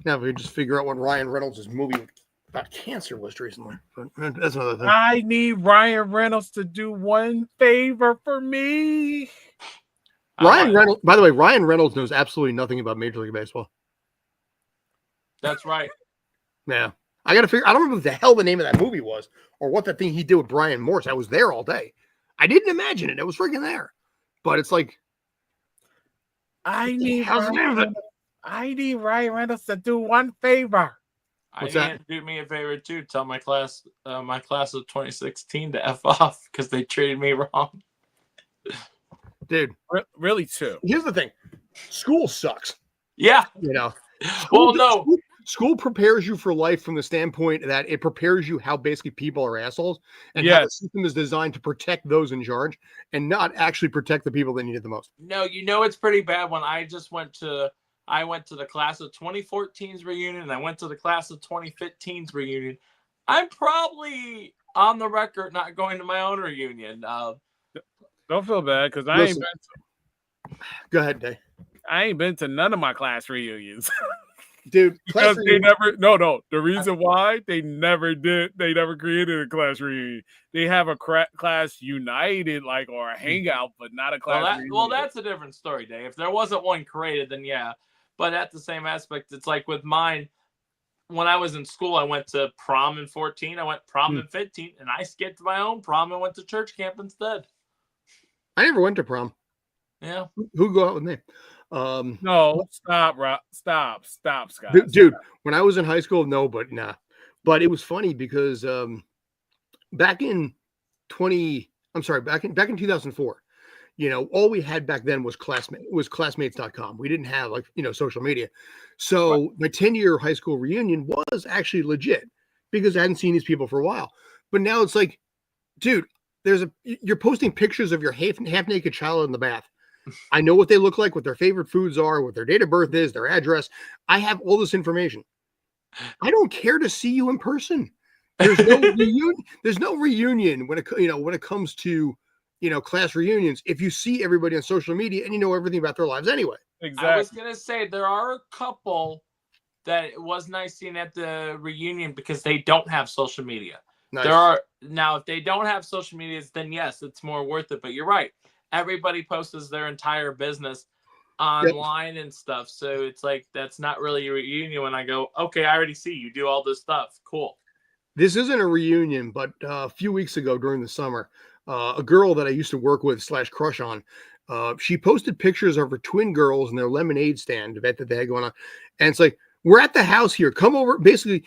[SPEAKER 1] Now we just figure out what Ryan Reynolds' movie about cancer was recently. But that's another thing.
[SPEAKER 3] I need Ryan Reynolds to do one favor for me.
[SPEAKER 1] Ryan Reynolds. By the way, Ryan Reynolds knows absolutely nothing about Major League Baseball.
[SPEAKER 2] That's right.
[SPEAKER 1] Yeah. I got to figure. I don't remember what the hell the name of that movie was or what that thing he did with Brian Morse. I was there all day. I didn't imagine it. I was freaking there. But it's like,
[SPEAKER 3] I need Ryan Reynolds to do one favor.
[SPEAKER 2] What's that? Do me a favor too. Tell my class of 2016 to F off because they treated me wrong.
[SPEAKER 1] Dude,
[SPEAKER 3] really too.
[SPEAKER 1] Here's the thing: school sucks.
[SPEAKER 2] Yeah,
[SPEAKER 1] you know. School prepares you for life from the standpoint that it prepares you how basically people are assholes and how the system is designed to protect those in charge and not actually protect the people that need it the most.
[SPEAKER 2] No, it's pretty bad when I went to the class of 2014's reunion and I went to the class of 2015's reunion. I'm probably on the record not going to my own reunion.
[SPEAKER 3] Don't feel bad because I ain't been
[SPEAKER 1] Go ahead, Dave.
[SPEAKER 3] I ain't been to none of my class reunions.
[SPEAKER 1] Dude,
[SPEAKER 3] because they never the reason why they never created a class reunion. They have a class united or a hangout, but not a class reunion.
[SPEAKER 2] Well, that's a different story, Dave. If there wasn't one created, then yeah. But at the same aspect, it's like with mine, when I was in school, I went to prom in 14, I went prom in 15, and I skipped my own prom and went to church camp instead.
[SPEAKER 1] I never went to prom.
[SPEAKER 2] Yeah.
[SPEAKER 1] Who go out with me?
[SPEAKER 3] No, stop, Scott.
[SPEAKER 1] Dude, when I was in high school, no, but nah. But it was funny because back in 2004, all we had back then was classmates.com. We didn't have social media. So my 10-year high school reunion was actually legit because I hadn't seen these people for a while. But now it's like, dude, you're posting pictures of your half naked child in the bath. I know what they look like, what their favorite foods are, what their date of birth is, their address. I have all this information. I don't care to see you in person. There's no reunion. There's no reunion when it comes to class reunions. If you see everybody on social media and you know everything about their lives anyway.
[SPEAKER 3] Exactly.
[SPEAKER 2] I was gonna say there are a couple that it was nice seeing at the reunion because they don't have social media. Nice. Now if they don't have social medias, then yes, it's more worth it. But you're right. Everybody posts their entire business online and stuff. So it's like, that's not really a reunion when I go, okay, I already see you do all this stuff. Cool.
[SPEAKER 1] This isn't a reunion, but a few weeks ago during the summer, a girl that I used to work with / crush on, she posted pictures of her twin girls and their lemonade stand event that they had going on. And it's like, we're at the house here. Come over. Basically,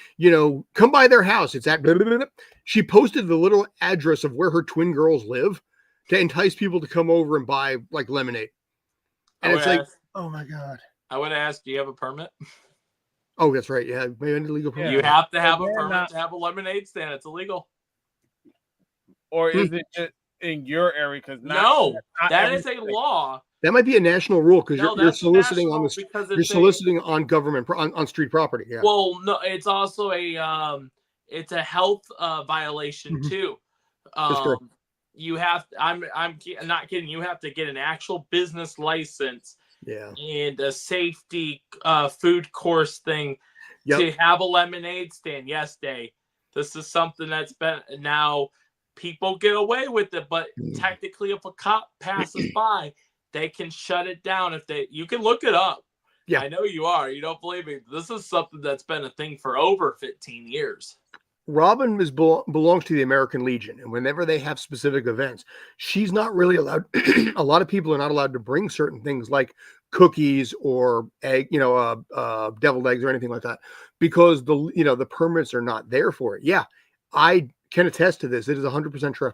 [SPEAKER 1] come by their house. It's at blah, blah, blah, blah. She posted the little address of where her twin girls live to entice people to come over and buy lemonade. And it's like, oh my God.
[SPEAKER 2] I would ask, do you have a permit?
[SPEAKER 1] Oh, that's right. Yeah. Maybe legal permit.
[SPEAKER 2] You have to have a permit to have a lemonade stand. It's illegal.
[SPEAKER 3] Or is it in your area? Because
[SPEAKER 2] that is a law.
[SPEAKER 1] That might be a national rule because you're soliciting on government on street property. Yeah.
[SPEAKER 2] Well, no, it's also it's a health violation too. You have. I'm not kidding. You have to get an actual business license.
[SPEAKER 1] Yeah.
[SPEAKER 2] And a safety food course thing to have a lemonade stand. Yes, Dave. This is something that's been now. People get away with it, but technically, if a cop passes by, they can shut it down. You can look it up.
[SPEAKER 1] Yeah.
[SPEAKER 2] I know you are. You don't believe me. This is something that's been a thing for over 15 years.
[SPEAKER 1] Robin belongs to the American Legion, and whenever they have specific events, she's not really allowed. A lot of people are not allowed to bring certain things like cookies or egg, deviled eggs or anything like that, because the permits are not there for it. Yeah, I can attest to this. It is 100% true.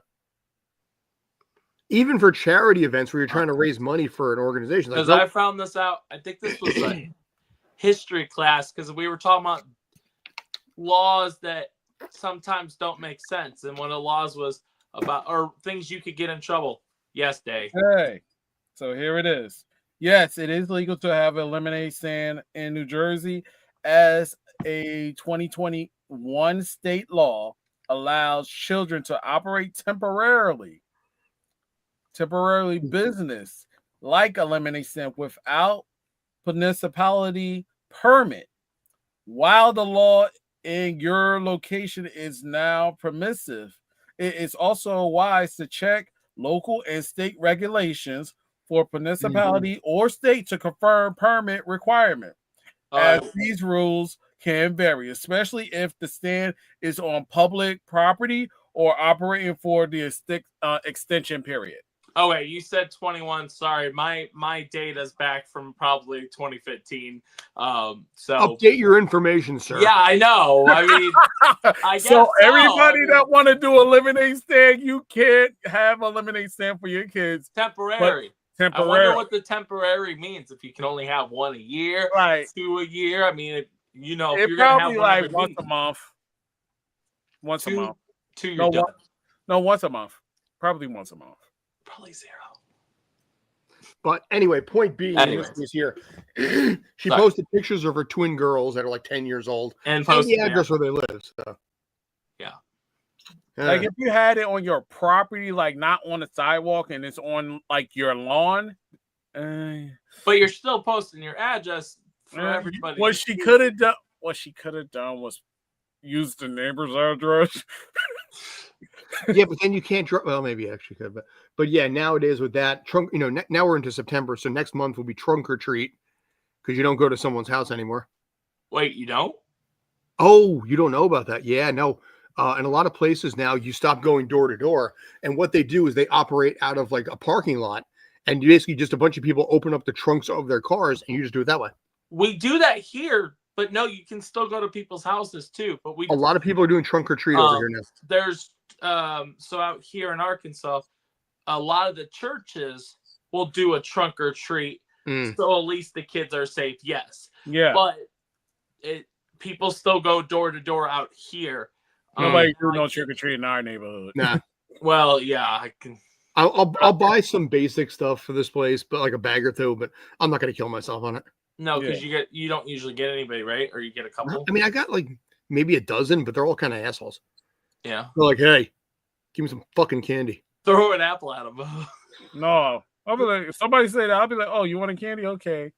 [SPEAKER 1] Even for charity events where you're trying to raise money for an organization,
[SPEAKER 2] Because I found this out. I think this was a history class because we were talking about laws that sometimes don't make sense, and one of the laws was about or things you could get in trouble. Yes, Dave.
[SPEAKER 3] Hey, so here it is. Yes, it is legal to have a lemonade stand in New Jersey, as a 2021 state law allows children to operate temporarily business like a lemonade stand without municipality permit. While the law in your location is now permissive, it is also wise to check local and state regulations for municipality or state to confirm permit requirement. As these rules can vary, especially if the stand is on public property or operating for the extension period.
[SPEAKER 2] Oh wait, you said 21. Sorry, my data's back from probably 2015. So
[SPEAKER 1] update your information, sir.
[SPEAKER 2] Yeah, I know. I mean, I guess
[SPEAKER 3] so. Everybody that want to do a lemonade stand, you can't have a lemonade stand for your kids.
[SPEAKER 2] Temporary. I wonder what the temporary means. If you can only have one a year,
[SPEAKER 3] right?
[SPEAKER 2] 2 a year. I mean, if you're
[SPEAKER 3] probably
[SPEAKER 2] gonna have one
[SPEAKER 3] like once a month. Once a month. Once a month. Probably once a month.
[SPEAKER 2] Probably 0.
[SPEAKER 1] But anyway, point being, is here. She posted pictures of her twin girls that are like 10 years old and the address where they live. So
[SPEAKER 2] yeah.
[SPEAKER 3] Like if you had it on your property, like not on the sidewalk, and it's on like your lawn.
[SPEAKER 2] But you're still posting your address for everybody.
[SPEAKER 3] What she could have done was use the neighbor's address.
[SPEAKER 1] Yeah, but then you can't draw. Well, maybe you actually could, but yeah, nowadays with that trunk, now we're into September, so next month will be trunk or treat because you don't go to someone's house anymore.
[SPEAKER 2] Wait, you don't?
[SPEAKER 1] Oh, you don't know about that? Yeah, no. In a lot of places now, you stop going door to door, and what they do is they operate out of like a parking lot, and you basically just a bunch of people open up the trunks of their cars, and you just do it that way.
[SPEAKER 2] We do that here, but no, you can still go to people's houses too. But a
[SPEAKER 1] lot of people are doing trunk or treat over here now.
[SPEAKER 2] There's so out here in Arkansas, a lot of the churches will do a trunk or treat, so at least the kids are safe. Yes,
[SPEAKER 3] yeah,
[SPEAKER 2] but people still go door to door out here.
[SPEAKER 3] Nobody do no trick or treat in our neighborhood.
[SPEAKER 1] Nah.
[SPEAKER 2] Well, yeah, I can.
[SPEAKER 1] I'll buy some basic stuff for this place, but like a bag or two. But I'm not going to kill myself on it.
[SPEAKER 2] No, because you don't usually get anybody, right? Or you get a couple.
[SPEAKER 1] I mean, I got like maybe a dozen, but they're all kind of assholes.
[SPEAKER 2] Yeah.
[SPEAKER 1] They're like, hey, give me some fucking candy.
[SPEAKER 2] Throw an apple at them.
[SPEAKER 3] No, I'll be like, if somebody say that, I'll be like, oh, you want a candy? Okay,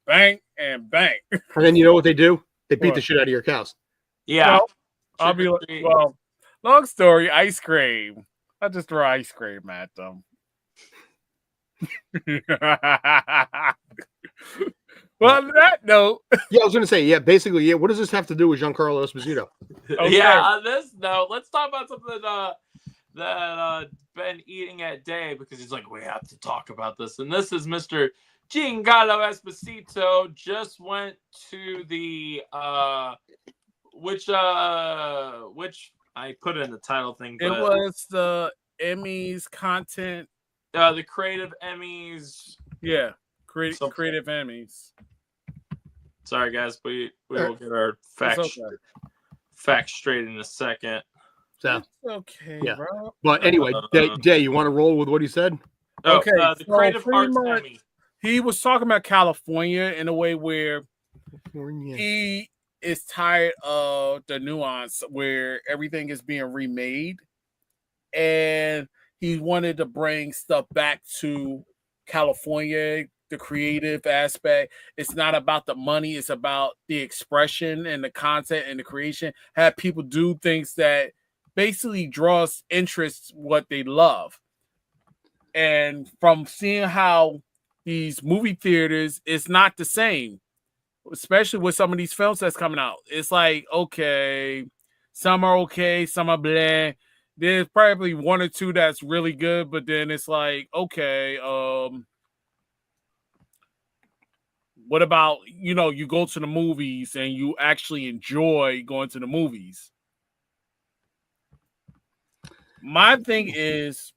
[SPEAKER 3] bang and bang.
[SPEAKER 1] And then you know what they do? They beat the shit out of your cows.
[SPEAKER 2] Yeah.
[SPEAKER 3] So, I'll be like, well, long story, ice cream. I just throw ice cream at them. Well, on that note,
[SPEAKER 1] yeah, I was going to say, basically, what does this have to do with Giancarlo Esposito?
[SPEAKER 2] Okay. Yeah, on this note, let's talk about something that been eating at Day, because he's like, we have to talk about this, and this is Mr. Giancarlo Esposito. Just went to the which I put in the title thing.
[SPEAKER 3] But it was the Emmys content.
[SPEAKER 2] The creative Emmys.
[SPEAKER 3] Yeah, creative Emmys.
[SPEAKER 2] Sorry, guys, we will get our facts straight in a second.
[SPEAKER 1] So
[SPEAKER 3] it's okay,
[SPEAKER 1] yeah.
[SPEAKER 3] Bro.
[SPEAKER 1] But anyway, Day, you want to roll with what he said?
[SPEAKER 3] Okay,
[SPEAKER 2] the creative arts Emmy.
[SPEAKER 3] He was talking about California in a way where he is tired of the nuance where everything is being remade, and he wanted to bring stuff back to California, the creative aspect. It's not about the money, it's about the expression and the content and the creation. Have people do things that basically draws interest what they love. And from seeing how these movie theaters is not the same. especially with some of these films that's coming out. It's like, okay, some are okay, some are bleh. There's probably one or two that's really good, but then it's like, okay, what about, you go to the movies and you actually enjoy going to the movies? My thing is,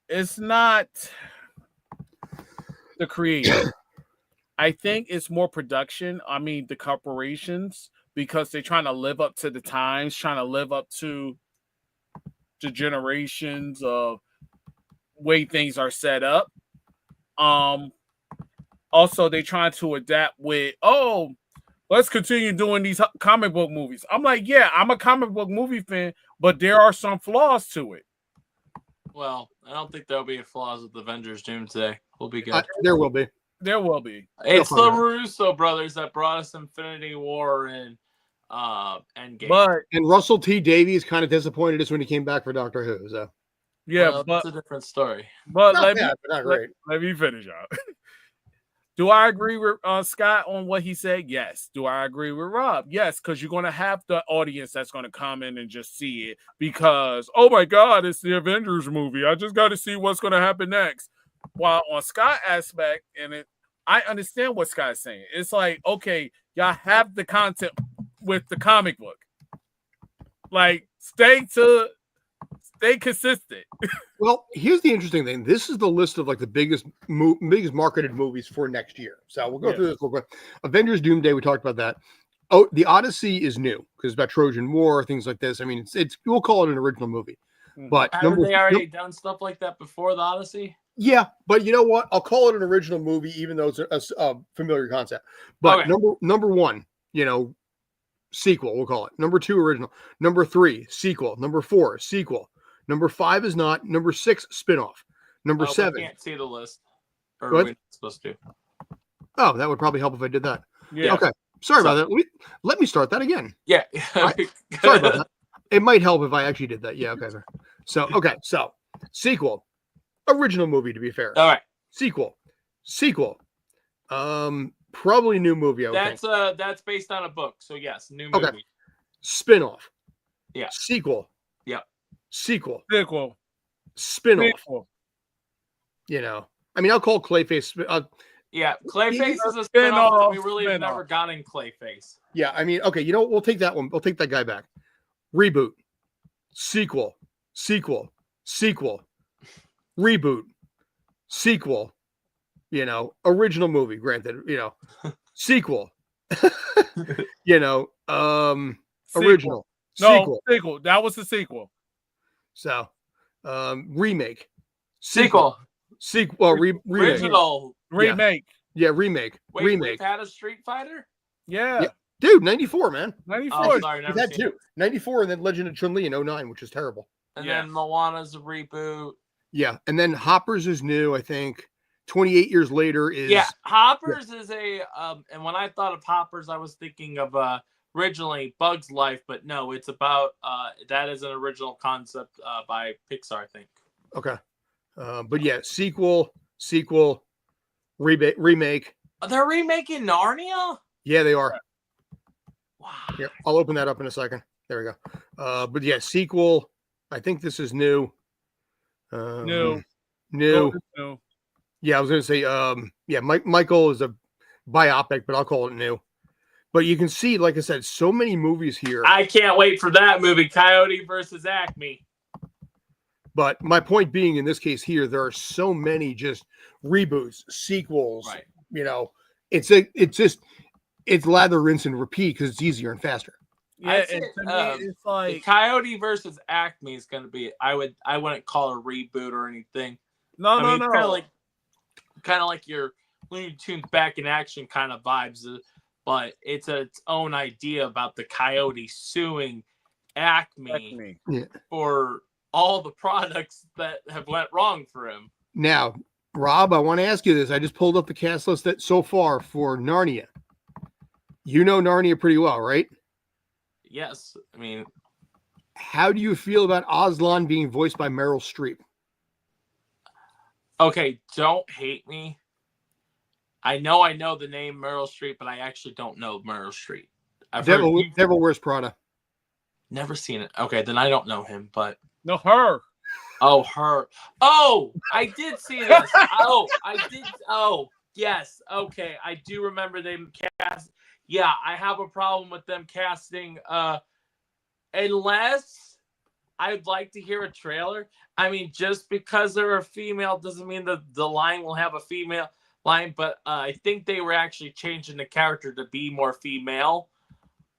[SPEAKER 3] it's not the creator. I think it's more production. I mean, the corporations, because they're trying to live up to the times, trying to live up to the generations of way things are set up. Also, they're trying to adapt with, let's continue doing these comic book movies. I'm like, yeah, I'm a comic book movie fan, but there are some flaws to it.
[SPEAKER 2] Well, I don't think there'll be flaws with Avengers Doomsday. We'll be good.
[SPEAKER 1] There will be.
[SPEAKER 3] There will be.
[SPEAKER 2] It's the Russo brothers that brought us Infinity War and Endgame.
[SPEAKER 1] And Russell T. Davies kind of disappointed us when he came back for Doctor Who. So
[SPEAKER 3] yeah,
[SPEAKER 2] but it's a different story.
[SPEAKER 3] But
[SPEAKER 1] not great.
[SPEAKER 3] Let me finish out. Do I agree with Scott on what he said? Yes. Do I agree with Rob? Yes, because you're going to have the audience that's going to come in and just see it because, oh my God, it's the Avengers movie. I just got to see what's going to happen next. While on Scott aspect, I understand what Scott's saying. It's like, okay, y'all have the content with the comic book. Like, stay consistent.
[SPEAKER 1] Well, here's the interesting thing. This is the list of like the biggest marketed movies for next year. So we'll go through this real quick. Avengers Doomsday, we talked about that. Oh, The Odyssey is new because it's about Trojan War, things like this. I mean, it's we'll call it an original movie. But
[SPEAKER 2] haven't they already done stuff like that before The Odyssey?
[SPEAKER 1] Yeah, but you know what? I'll call it an original movie, even though it's a familiar concept. But
[SPEAKER 2] okay.
[SPEAKER 1] number one, sequel, we'll call it. Number 2, original. Number 3, sequel. Number 4, sequel. Number 5 is not. Number 6, spinoff. Number 7.
[SPEAKER 2] We can't see the list. Or we're not supposed to.
[SPEAKER 1] Oh, that would probably help if I did that.
[SPEAKER 3] Yeah.
[SPEAKER 1] Okay. Sorry about that. Let me start that again.
[SPEAKER 2] Yeah.
[SPEAKER 1] Sorry about that. It might help if I actually did that. Yeah. Okay. So sequel. Original movie, to be fair.
[SPEAKER 2] All right.
[SPEAKER 1] Sequel. Probably new movie.
[SPEAKER 2] That's based on a book. So yes, new movie.
[SPEAKER 1] Okay. Spinoff.
[SPEAKER 2] Yeah.
[SPEAKER 1] Sequel.
[SPEAKER 2] Yeah.
[SPEAKER 1] Sequel.
[SPEAKER 3] Spinoff.
[SPEAKER 2] Sequel.
[SPEAKER 1] I mean, I'll call Clayface.
[SPEAKER 2] Yeah, Clayface is a spinoff. We really have never gotten Clayface.
[SPEAKER 1] Yeah, I mean, okay, we'll take that one. We'll take that guy back. Reboot. Sequel. Reboot. Sequel. Original movie, granted, sequel. Original.
[SPEAKER 3] No, sequel. That was the sequel.
[SPEAKER 1] So, remake.
[SPEAKER 2] Sequel.
[SPEAKER 1] Remake.
[SPEAKER 2] Original.
[SPEAKER 3] Remake.
[SPEAKER 1] Yeah, remake.
[SPEAKER 2] Wait,
[SPEAKER 1] remake.
[SPEAKER 2] We've had a Street Fighter?
[SPEAKER 3] Yeah.
[SPEAKER 1] Dude, 94, man.
[SPEAKER 3] 94.
[SPEAKER 2] Oh, sorry,
[SPEAKER 1] We've had 2. 94 and then Legend of Chun-Li in 09, which is terrible.
[SPEAKER 2] And then Moana's a reboot.
[SPEAKER 1] Yeah, and then Hoppers is new, I think. 28 years later is...
[SPEAKER 2] Yeah, Hoppers is a... and when I thought of Hoppers, I was thinking of originally Bug's Life, but no, it's about... that is an original concept by Pixar, I think.
[SPEAKER 1] Okay. But yeah, sequel, remake.
[SPEAKER 2] They're remaking Narnia?
[SPEAKER 1] Yeah, they are.
[SPEAKER 2] Wow.
[SPEAKER 1] Yeah, I'll open that up in a second. There we go. But yeah, sequel. I think this is new. New. Yeah, I was going to say, Michael is a biopic, but I'll call it new. But you can see, like I said, so many movies here.
[SPEAKER 2] I can't wait for that movie, Coyote versus Acme.
[SPEAKER 1] But my point being, in this case here, there are so many just reboots, sequels.
[SPEAKER 2] Right.
[SPEAKER 1] It's lather, rinse, and repeat because it's easier and faster.
[SPEAKER 3] Yeah, and to me, it's like
[SPEAKER 2] Coyote versus Acme is going to be. I wouldn't call it a reboot or anything.
[SPEAKER 3] No.
[SPEAKER 2] Kind of like your Looney Tunes Back in Action kind of vibes, but it's its own idea about the Coyote suing Acme. For all the products that have went wrong for him.
[SPEAKER 1] Now, Rob, I want to ask you this. I just pulled up the cast list so far for Narnia. You know Narnia pretty well, right?
[SPEAKER 2] Yes. I mean,
[SPEAKER 1] how do you feel about Aslan being voiced by Meryl Streep?
[SPEAKER 2] Okay, don't hate me. I know the name Meryl Streep, but I actually don't know Meryl Streep.
[SPEAKER 1] Devil Wears Prada.
[SPEAKER 2] Never seen it. Okay, then I don't know him, but
[SPEAKER 3] No, her.
[SPEAKER 2] Oh, her. Oh, I did see this. Oh, I did. Oh, yes. Okay, I do remember them cast. Yeah, I have a problem with them casting. Unless I'd like to hear a trailer. I mean, just because they're a female doesn't mean that the line will have a female line. But I think they were actually changing the character to be more female.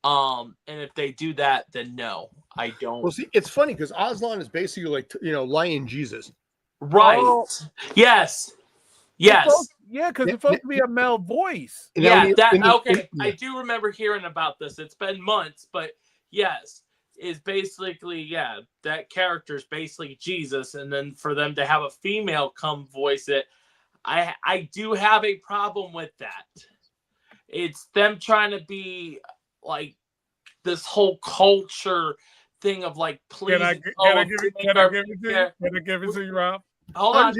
[SPEAKER 2] And if they do that, then no, I don't.
[SPEAKER 1] Well, see, it's funny because Aslan is basically like Lion Jesus.
[SPEAKER 2] Right.
[SPEAKER 3] Oh.
[SPEAKER 2] Yes.
[SPEAKER 3] Yeah, because it's supposed to be a male voice.
[SPEAKER 2] Yeah, I do remember hearing about this. It's been months, but yes, is basically, that character is basically Jesus, and then for them to have a female come voice it, I do have a problem with that. It's them trying to be like this whole culture thing of like, please.
[SPEAKER 3] Can I give it to you, Rob?
[SPEAKER 2] Hold on.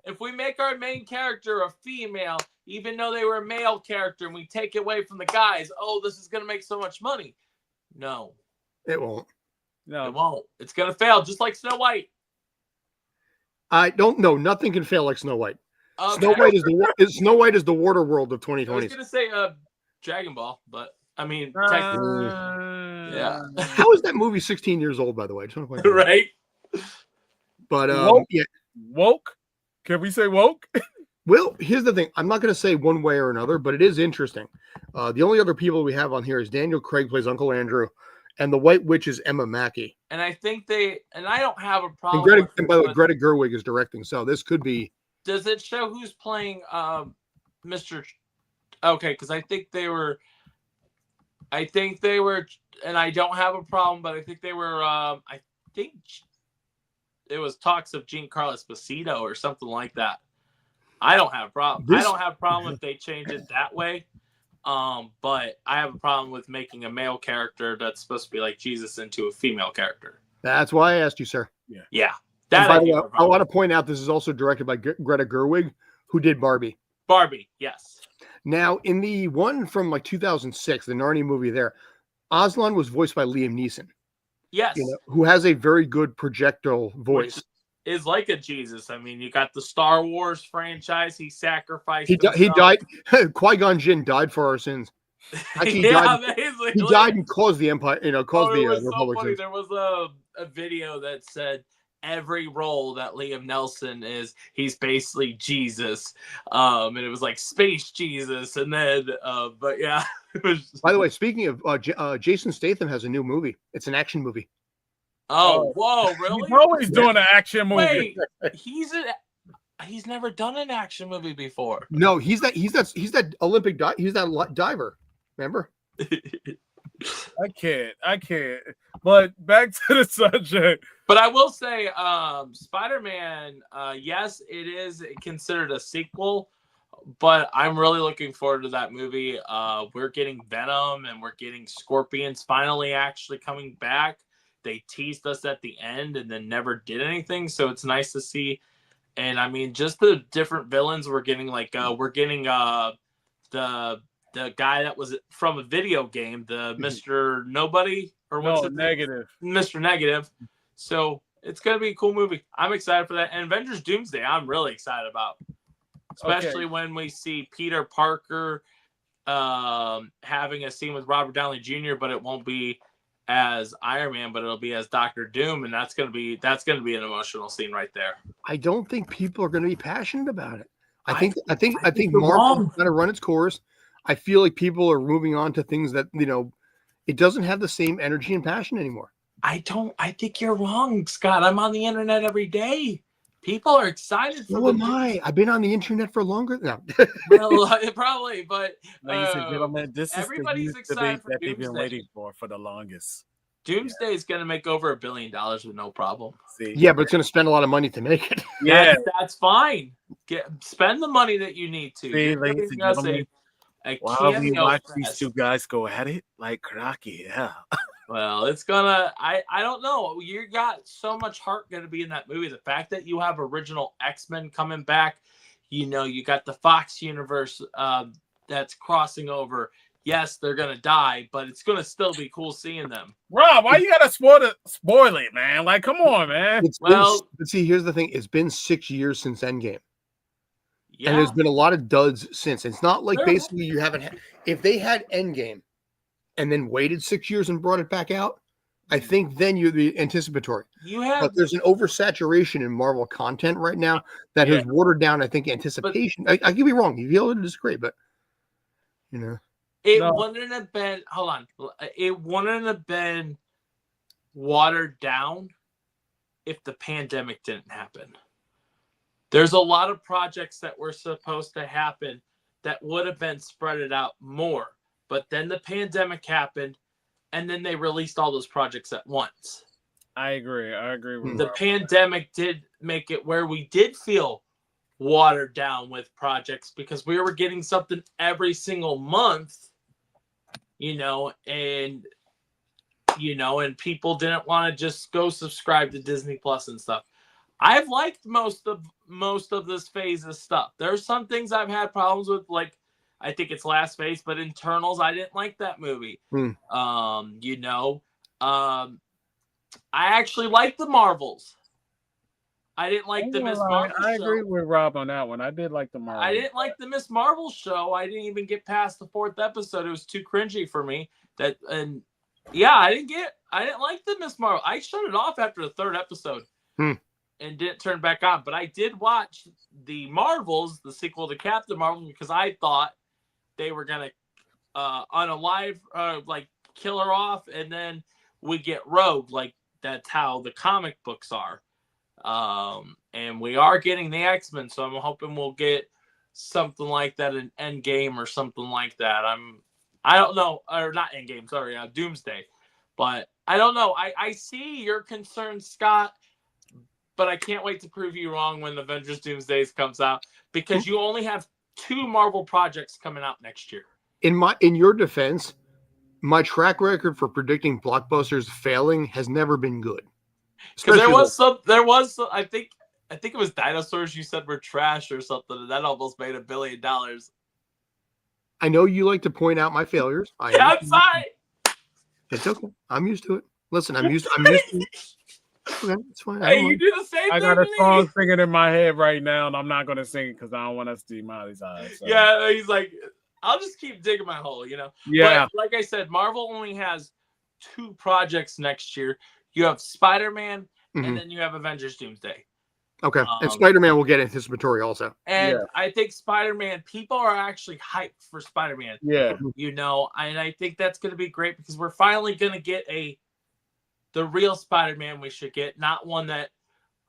[SPEAKER 2] If we make our main character a female, even though they were a male character, and we take it away from the guys, this is going to make so much money. No.
[SPEAKER 1] It won't.
[SPEAKER 3] No.
[SPEAKER 2] It won't. It's going to fail, just like Snow White.
[SPEAKER 1] I don't know. Nothing can fail like Snow White.
[SPEAKER 2] Okay.
[SPEAKER 1] Snow White is the water world of 2020.
[SPEAKER 2] I was going to say Dragon Ball, but I mean, technically. Yeah.
[SPEAKER 1] How is that movie 16 years old, by the way? I just want to point out.
[SPEAKER 2] Right?
[SPEAKER 1] But
[SPEAKER 3] woke? Can we say woke?
[SPEAKER 1] Well, here's the thing. I'm not going to say one way or another, but it is interesting. The only other people we have on here is Daniel Craig plays Uncle Andrew, and the White Witch is Emma Mackey.
[SPEAKER 2] And I think I don't have a problem.
[SPEAKER 1] And by the way, Greta Gerwig is directing, so this could be.
[SPEAKER 2] Does it show who's playing Mr. Okay, because I think they were, and I don't have a problem, but I think they were. I think it was talks of Giancarlo Esposito or something like that. I don't have a problem. I don't have a problem if they change it that way. But I have a problem with making a male character that's supposed to be like Jesus into a female character.
[SPEAKER 1] That's why I asked you, sir.
[SPEAKER 2] Yeah.
[SPEAKER 1] By the way, I want to point out this is also directed by Greta Gerwig, who did Barbie.
[SPEAKER 2] Barbie, yes.
[SPEAKER 1] Now, in the one from like 2006, the Narnia movie there, Aslan was voiced by Liam Neeson.
[SPEAKER 2] Yes.
[SPEAKER 1] Who has a very good projectile voice.
[SPEAKER 2] Which is like a Jesus. I mean, you got the Star Wars franchise. He sacrificed.
[SPEAKER 1] He died. Qui-Gon Jinn died for our sins. Actually, he died and caused the Empire. Caused the Republic.
[SPEAKER 2] So there was a video that said every role that Liam Neeson is, he's basically Jesus. And it was like Space Jesus, and then, but yeah.
[SPEAKER 1] By the way, speaking of, Jason Statham has a new movie. It's an action movie.
[SPEAKER 2] Oh, whoa, really?
[SPEAKER 3] He's always doing an action movie.
[SPEAKER 2] Wait, he's never done an action movie before.
[SPEAKER 1] No, he's that Olympic he's that diver. Remember?
[SPEAKER 3] I can't. But back to the subject.
[SPEAKER 2] But I will say, Spider-Man, yes, it is considered a sequel, but I'm really looking forward to that movie. We're getting Venom and we're getting Scorpions finally actually coming back. They teased us at the end and then never did anything, so it's nice to see. And I mean, just the different villains we're getting, like the guy that was from a video game, the Mr. Nobody, or what's it?
[SPEAKER 3] Negative.
[SPEAKER 2] Mr. Negative. So it's gonna be a cool movie. I'm excited for that. And Avengers Doomsday, I'm really excited about. Especially when we see Peter Parker having a scene with Robert Downey Jr., but it won't be as Iron Man, but it'll be as Dr. Doom, and that's gonna be an emotional scene right there.
[SPEAKER 1] I don't think people are gonna be passionate about it. I think Marvel's gonna run its course. I feel like people are moving on to things that, it doesn't have the same energy and passion anymore.
[SPEAKER 2] I think you're wrong, Scott. I'm on the internet every day. People are excited for
[SPEAKER 1] So am I. I've been on the internet for longer. No.
[SPEAKER 2] Well, probably, but
[SPEAKER 3] ladies and gentlemen, this is
[SPEAKER 2] everybody's
[SPEAKER 3] the
[SPEAKER 2] excited
[SPEAKER 3] debate that they've been
[SPEAKER 2] Doomsday.
[SPEAKER 3] waiting for the longest.
[SPEAKER 2] Doomsday is going to make over $1 billion with no problem.
[SPEAKER 3] See?
[SPEAKER 1] Yeah, but it's going to spend a lot of money to make it.
[SPEAKER 3] Yeah,
[SPEAKER 2] that's fine. Spend the money that you need to.
[SPEAKER 3] See, ladies and gentlemen, while we watch these two guys go at it like cracky, yeah.
[SPEAKER 2] Well, it's gonna. I don't know. You got so much heart going to be in that movie. The fact that you have original X-Men coming back, You got the Fox universe that's crossing over. Yes, they're gonna die, but it's gonna still be cool seeing them.
[SPEAKER 3] Rob, why you gotta spoil it, man? Like, come on, man.
[SPEAKER 1] But see, here's the thing: it's been 6 years since Endgame, and there's been a lot of duds since. It's not like basically you haven't. If they had Endgame, and then waited 6 years and brought it back out, I think then you're the anticipatory. But there's an oversaturation in Marvel content right now that has watered down, I think, anticipation. I could be wrong. You feel to disagree, but
[SPEAKER 2] it wouldn't have been. Hold on, it wouldn't have been watered down if the pandemic didn't happen. There's a lot of projects that were supposed to happen that would have been spread it out more, but then the pandemic happened, and then they released all those projects at once.
[SPEAKER 3] I agree with
[SPEAKER 2] the pandemic did make it where we did feel watered down with projects because we were getting something every single month, and people didn't want to just go subscribe to Disney Plus and stuff. I've liked most of this phase of stuff. There's some things I've had problems with, like I think it's Last Phase, but Internals, I didn't like that movie. I actually like the Marvels. I didn't like the Miss Marvel show.
[SPEAKER 3] I agree with Rob on that one. I did like the Marvel.
[SPEAKER 2] I didn't like the Miss Marvel show. I didn't even get past the 4th episode. It was too cringy for me. I didn't like the Miss Marvel. I shut it off after the 3rd episode and didn't turn back on. But I did watch the Marvels, the sequel to Captain Marvel, because I thought they were gonna unalive, kill her off, and then we get Rogue. Like that's how the comic books are. And we are getting the X-Men, so I'm hoping we'll get something like that in Endgame or something like that. I don't know, or not Endgame, sorry, Doomsday. But I don't know. I see your concern, Scott, but I can't wait to prove you wrong when Avengers Doomsday comes out, because you only have 2 Marvel projects coming out next year.
[SPEAKER 1] In your defense, my track record for predicting blockbusters failing has never been good.
[SPEAKER 2] Because there was some, I think it was dinosaurs you said were trash or something, and that almost made $1 billion.
[SPEAKER 1] I know you like to point out my failures.
[SPEAKER 2] I'm sorry.
[SPEAKER 1] It's okay. I'm used to it. Listen, I'm used to it. Okay, it's fine.
[SPEAKER 2] Hey, you do the same thing.
[SPEAKER 3] I got a song singing in my head right now, and I'm not going to sing it because I don't want us to demonize. So.
[SPEAKER 2] Yeah, he's like, I'll just keep digging my hole,
[SPEAKER 3] Yeah.
[SPEAKER 2] But like I said, Marvel only has 2 projects next year. You have Spider-Man, and then you have Avengers Doomsday.
[SPEAKER 1] Okay, and Spider-Man will get anticipatory also.
[SPEAKER 2] And I think Spider-Man, people are actually hyped for Spider-Man.
[SPEAKER 3] Yeah.
[SPEAKER 2] And I think that's going to be great because we're finally going to get the real Spider-Man we should get, not one that,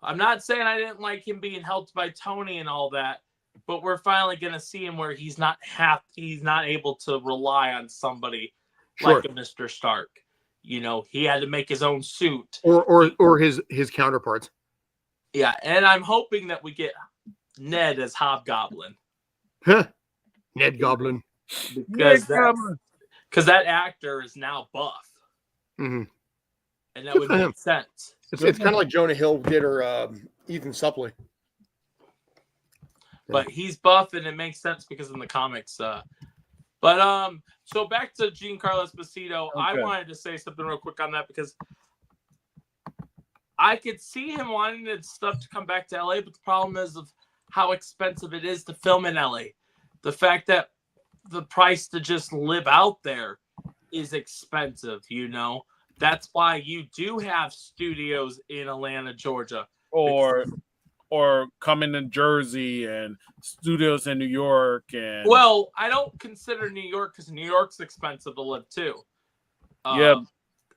[SPEAKER 2] I'm not saying I didn't like him being helped by Tony and all that, but we're finally going to see him where he's not able to rely on somebody like a Mr. Stark. He had to make his own suit.
[SPEAKER 1] Or his counterparts.
[SPEAKER 2] Yeah, and I'm hoping that we get Ned as Hobgoblin.
[SPEAKER 1] Ned Goblin.
[SPEAKER 2] Because that actor is now buff.
[SPEAKER 1] Mm-hmm.
[SPEAKER 2] And that would make sense.
[SPEAKER 1] It's kind of like Jonah Hill did or Ethan Suplee.
[SPEAKER 2] But he's buff, and it makes sense because in the comics. So back to Giancarlo Esposito. Okay. I wanted to say something real quick on that because I could see him wanting his stuff to come back to LA, but the problem is of how expensive it is to film in LA. The fact that the price to just live out there is expensive, That's why you do have studios in Atlanta, Georgia.
[SPEAKER 3] Or coming to Jersey and studios in New York.
[SPEAKER 2] Well, I don't consider New York because New York's expensive to live too.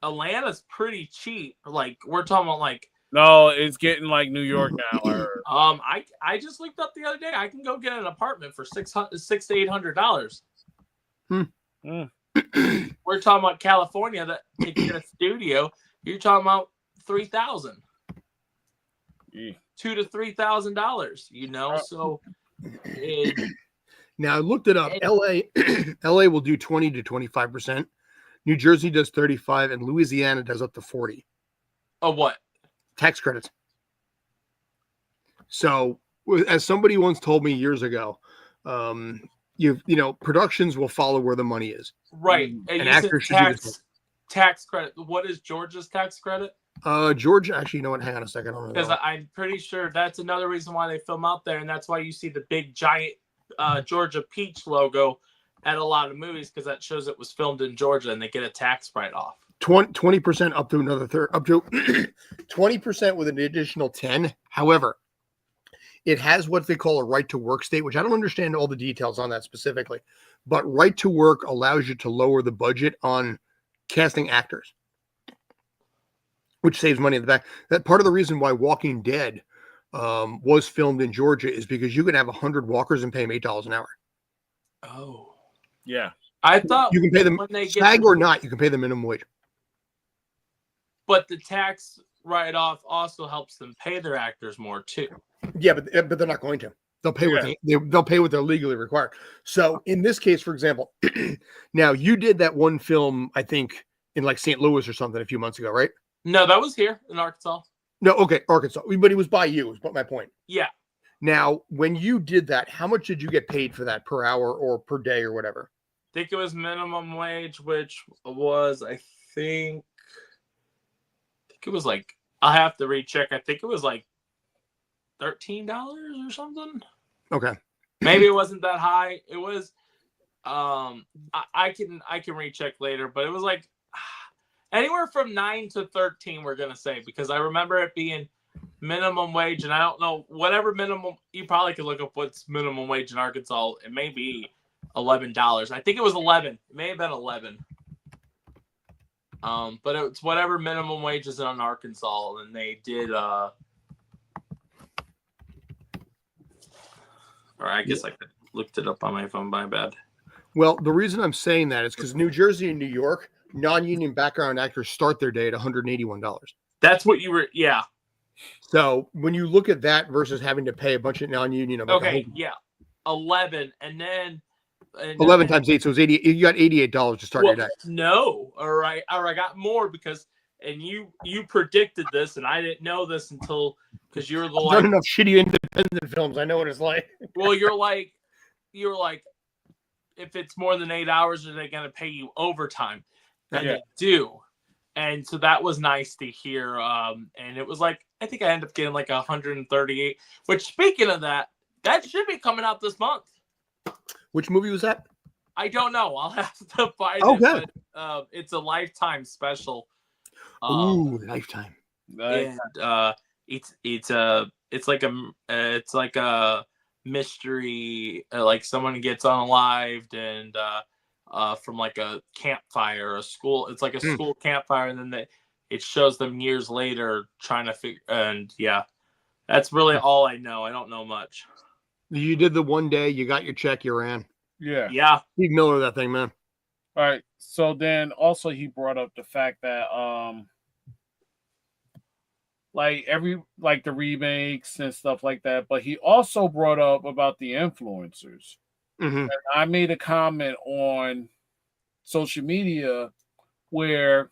[SPEAKER 2] Atlanta's pretty cheap. Like we're talking about
[SPEAKER 3] no, it's getting like New York now.
[SPEAKER 2] I just looked up the other day. I can go get an apartment for $600 to $800. We're talking about California that to get a studio. You're talking about $3,000. $2,000 to $3,000. So
[SPEAKER 1] now I looked it up. LA will do 20 to 25%. New Jersey does 35%, and Louisiana does up to 40%.
[SPEAKER 2] Of what?
[SPEAKER 1] Tax credits. So as somebody once told me years ago, productions will follow where the money is.
[SPEAKER 2] Right.
[SPEAKER 1] And
[SPEAKER 2] you said
[SPEAKER 1] actors should do the same.
[SPEAKER 2] tax credit. What is Georgia's tax credit?
[SPEAKER 1] George, actually, you know what? Hang on a second.
[SPEAKER 2] Because I'm pretty sure that's another reason why they film out there, and that's why you see the big giant Georgia peach logo at a lot of movies, because that shows it was filmed in Georgia, and they get a tax write-off.
[SPEAKER 1] 20% up to another third, up to 20% with an additional 10. However, it has what they call a right to work state, which I don't understand all the details on that specifically, but right to work allows you to lower the budget on casting actors, which saves money in the back. That part of the reason why Walking Dead was filmed in Georgia is because you can have 100 walkers and pay them $8 an hour.
[SPEAKER 2] Oh,
[SPEAKER 3] yeah.
[SPEAKER 2] I thought
[SPEAKER 1] you can pay them
[SPEAKER 2] when they
[SPEAKER 1] SAG or not, you can pay them minimum wage.
[SPEAKER 2] But the tax write-off also helps them pay their actors more too.
[SPEAKER 1] Yeah, but they're not going to. They'll pay what they'll pay what they're legally required. So in this case, for example, now you did that one film, I think, in like St. Louis or something a few months ago, right?
[SPEAKER 2] No, that was here in Arkansas.
[SPEAKER 1] No, okay, Arkansas, but it was by you. Is what my point.
[SPEAKER 2] Yeah.
[SPEAKER 1] Now, when you did that, how much did you get paid for that per hour or per day or whatever?
[SPEAKER 2] I think it was minimum wage, which was, I think it was like, I'll have to recheck. I think it was like $13 or something.
[SPEAKER 1] Okay.
[SPEAKER 2] Maybe it wasn't that high. It was, I can recheck later, but it was like anywhere from 9 to 13, we're going to say, because I remember it being minimum wage, and I don't know, whatever minimum, you probably could look up what's minimum wage in Arkansas. It may be $11. I think it was 11. It may have been 11. But it's whatever minimum wage is in Arkansas, and they did. Or I guess I could looked it up on my phone. My bad.
[SPEAKER 1] Well, the reason I'm saying that is because New Jersey and New York, non-union background actors start their day at $181.
[SPEAKER 2] That's what you were. Yeah.
[SPEAKER 1] So when you look at that versus having to pay a bunch of non-union,
[SPEAKER 2] okay, yeah, 11, and then
[SPEAKER 1] 11 times 8, so it's 80. You got $88 to start your day.
[SPEAKER 2] No, all right, I got more because, and you predicted this, and I didn't know this until because you're the
[SPEAKER 1] I've done enough shitty independent films. I know what it's like.
[SPEAKER 2] Well, you're like, if it's more than 8 hours, are they going to pay you overtime? And they do. And so that was nice to hear. And it was like, I think I ended up getting like 138, which, speaking of that should be coming out this month.
[SPEAKER 1] Which movie was that?
[SPEAKER 2] I don't know. I'll have to find it. But, it's a Lifetime special.
[SPEAKER 1] Ooh, Lifetime.
[SPEAKER 2] And it's like a mystery, like someone gets unalived and from like a campfire, a school. It's like a school campfire, and then it shows them years later trying to figure. And yeah, that's really all I know. I don't know much.
[SPEAKER 1] You did the one day, you got your check, you ran.
[SPEAKER 2] Yeah.
[SPEAKER 1] Steve Miller, that thing, man.
[SPEAKER 3] All right. So then also he brought up the fact that like the remakes and stuff like that, but he also brought up about the influencers.
[SPEAKER 1] Mm-hmm.
[SPEAKER 3] And I made a comment on social media where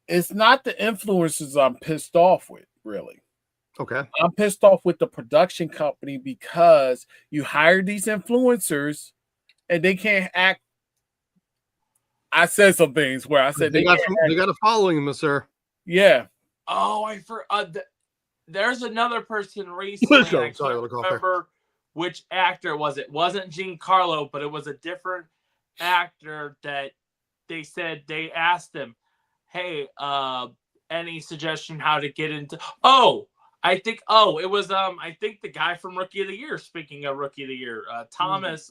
[SPEAKER 3] it's not the influencers I'm pissed off with, really.
[SPEAKER 1] Okay.
[SPEAKER 3] I'm pissed off with the production company because you hire these influencers and they can't act. I said some things where I said
[SPEAKER 1] they got a following, sir.
[SPEAKER 3] Yeah.
[SPEAKER 2] Oh, I forgot. There's another person recently. I can't remember which actor it was. It wasn't Giancarlo, but it was a different actor that they said they asked him, "Hey, any suggestion how to get into?" It was I think the guy from Rookie of the Year. Speaking of Rookie of the Year, Thomas.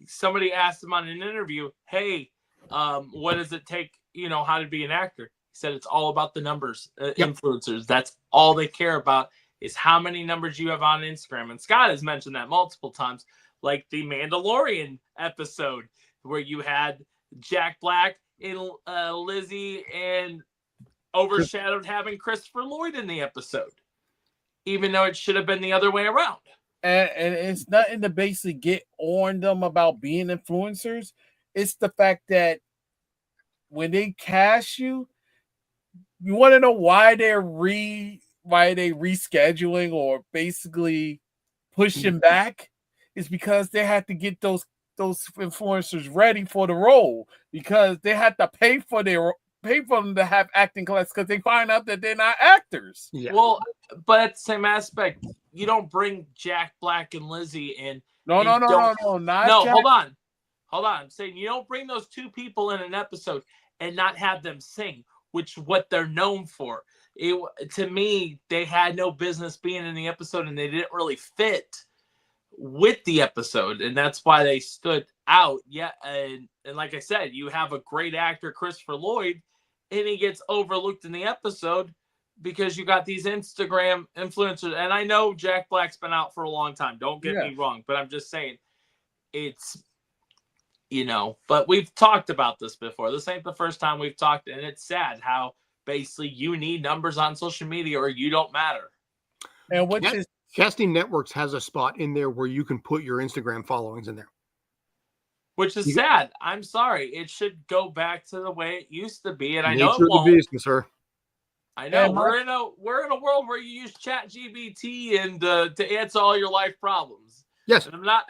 [SPEAKER 2] Somebody asked him on an interview, "Hey, what does it take? How to be an actor?" He said it's all about the numbers. Influencers. That's all they care about is how many numbers you have on Instagram. And Scott has mentioned that multiple times, like the Mandalorian episode where you had Jack Black and Lizzie and overshadowed having Christopher Lloyd in the episode, even though it should have been the other way around.
[SPEAKER 3] And it's nothing to basically get on them about being influencers. It's the fact that when they cast you, you want to know why they're they rescheduling or basically pushing back is because they had to get those influencers ready for the role, because they had to pay for them to have acting class, because they find out that they're not actors.
[SPEAKER 2] Yeah. Well, but at the same aspect, you don't bring Jack Black and Lizzie in.
[SPEAKER 3] No, not Jack.
[SPEAKER 2] Hold on. I'm saying you don't bring those two people in an episode and not have them sing, which is what they're known for. To me, they had no business being in the episode, and they didn't really fit with the episode, and that's why they stood out. Yeah, and like I said, you have a great actor, Christopher Lloyd, and he gets overlooked in the episode because you got these Instagram influencers. And I know Jack Black's been out for a long time, don't get me wrong, but I'm just saying it's, but we've talked about this before. This ain't the first time we've talked, and it's sad how basically you need numbers on social media or you don't matter.
[SPEAKER 3] And which is
[SPEAKER 1] Casting Networks has a spot in there where you can put your Instagram followings in there.
[SPEAKER 2] Which is sad. I'm sorry. It should go back to the way it used to be, and I know it
[SPEAKER 1] won't. Nature of the beast, sir.
[SPEAKER 2] I know we're in a world where you use ChatGPT and to answer all your life problems.
[SPEAKER 1] Yes,
[SPEAKER 2] and I'm not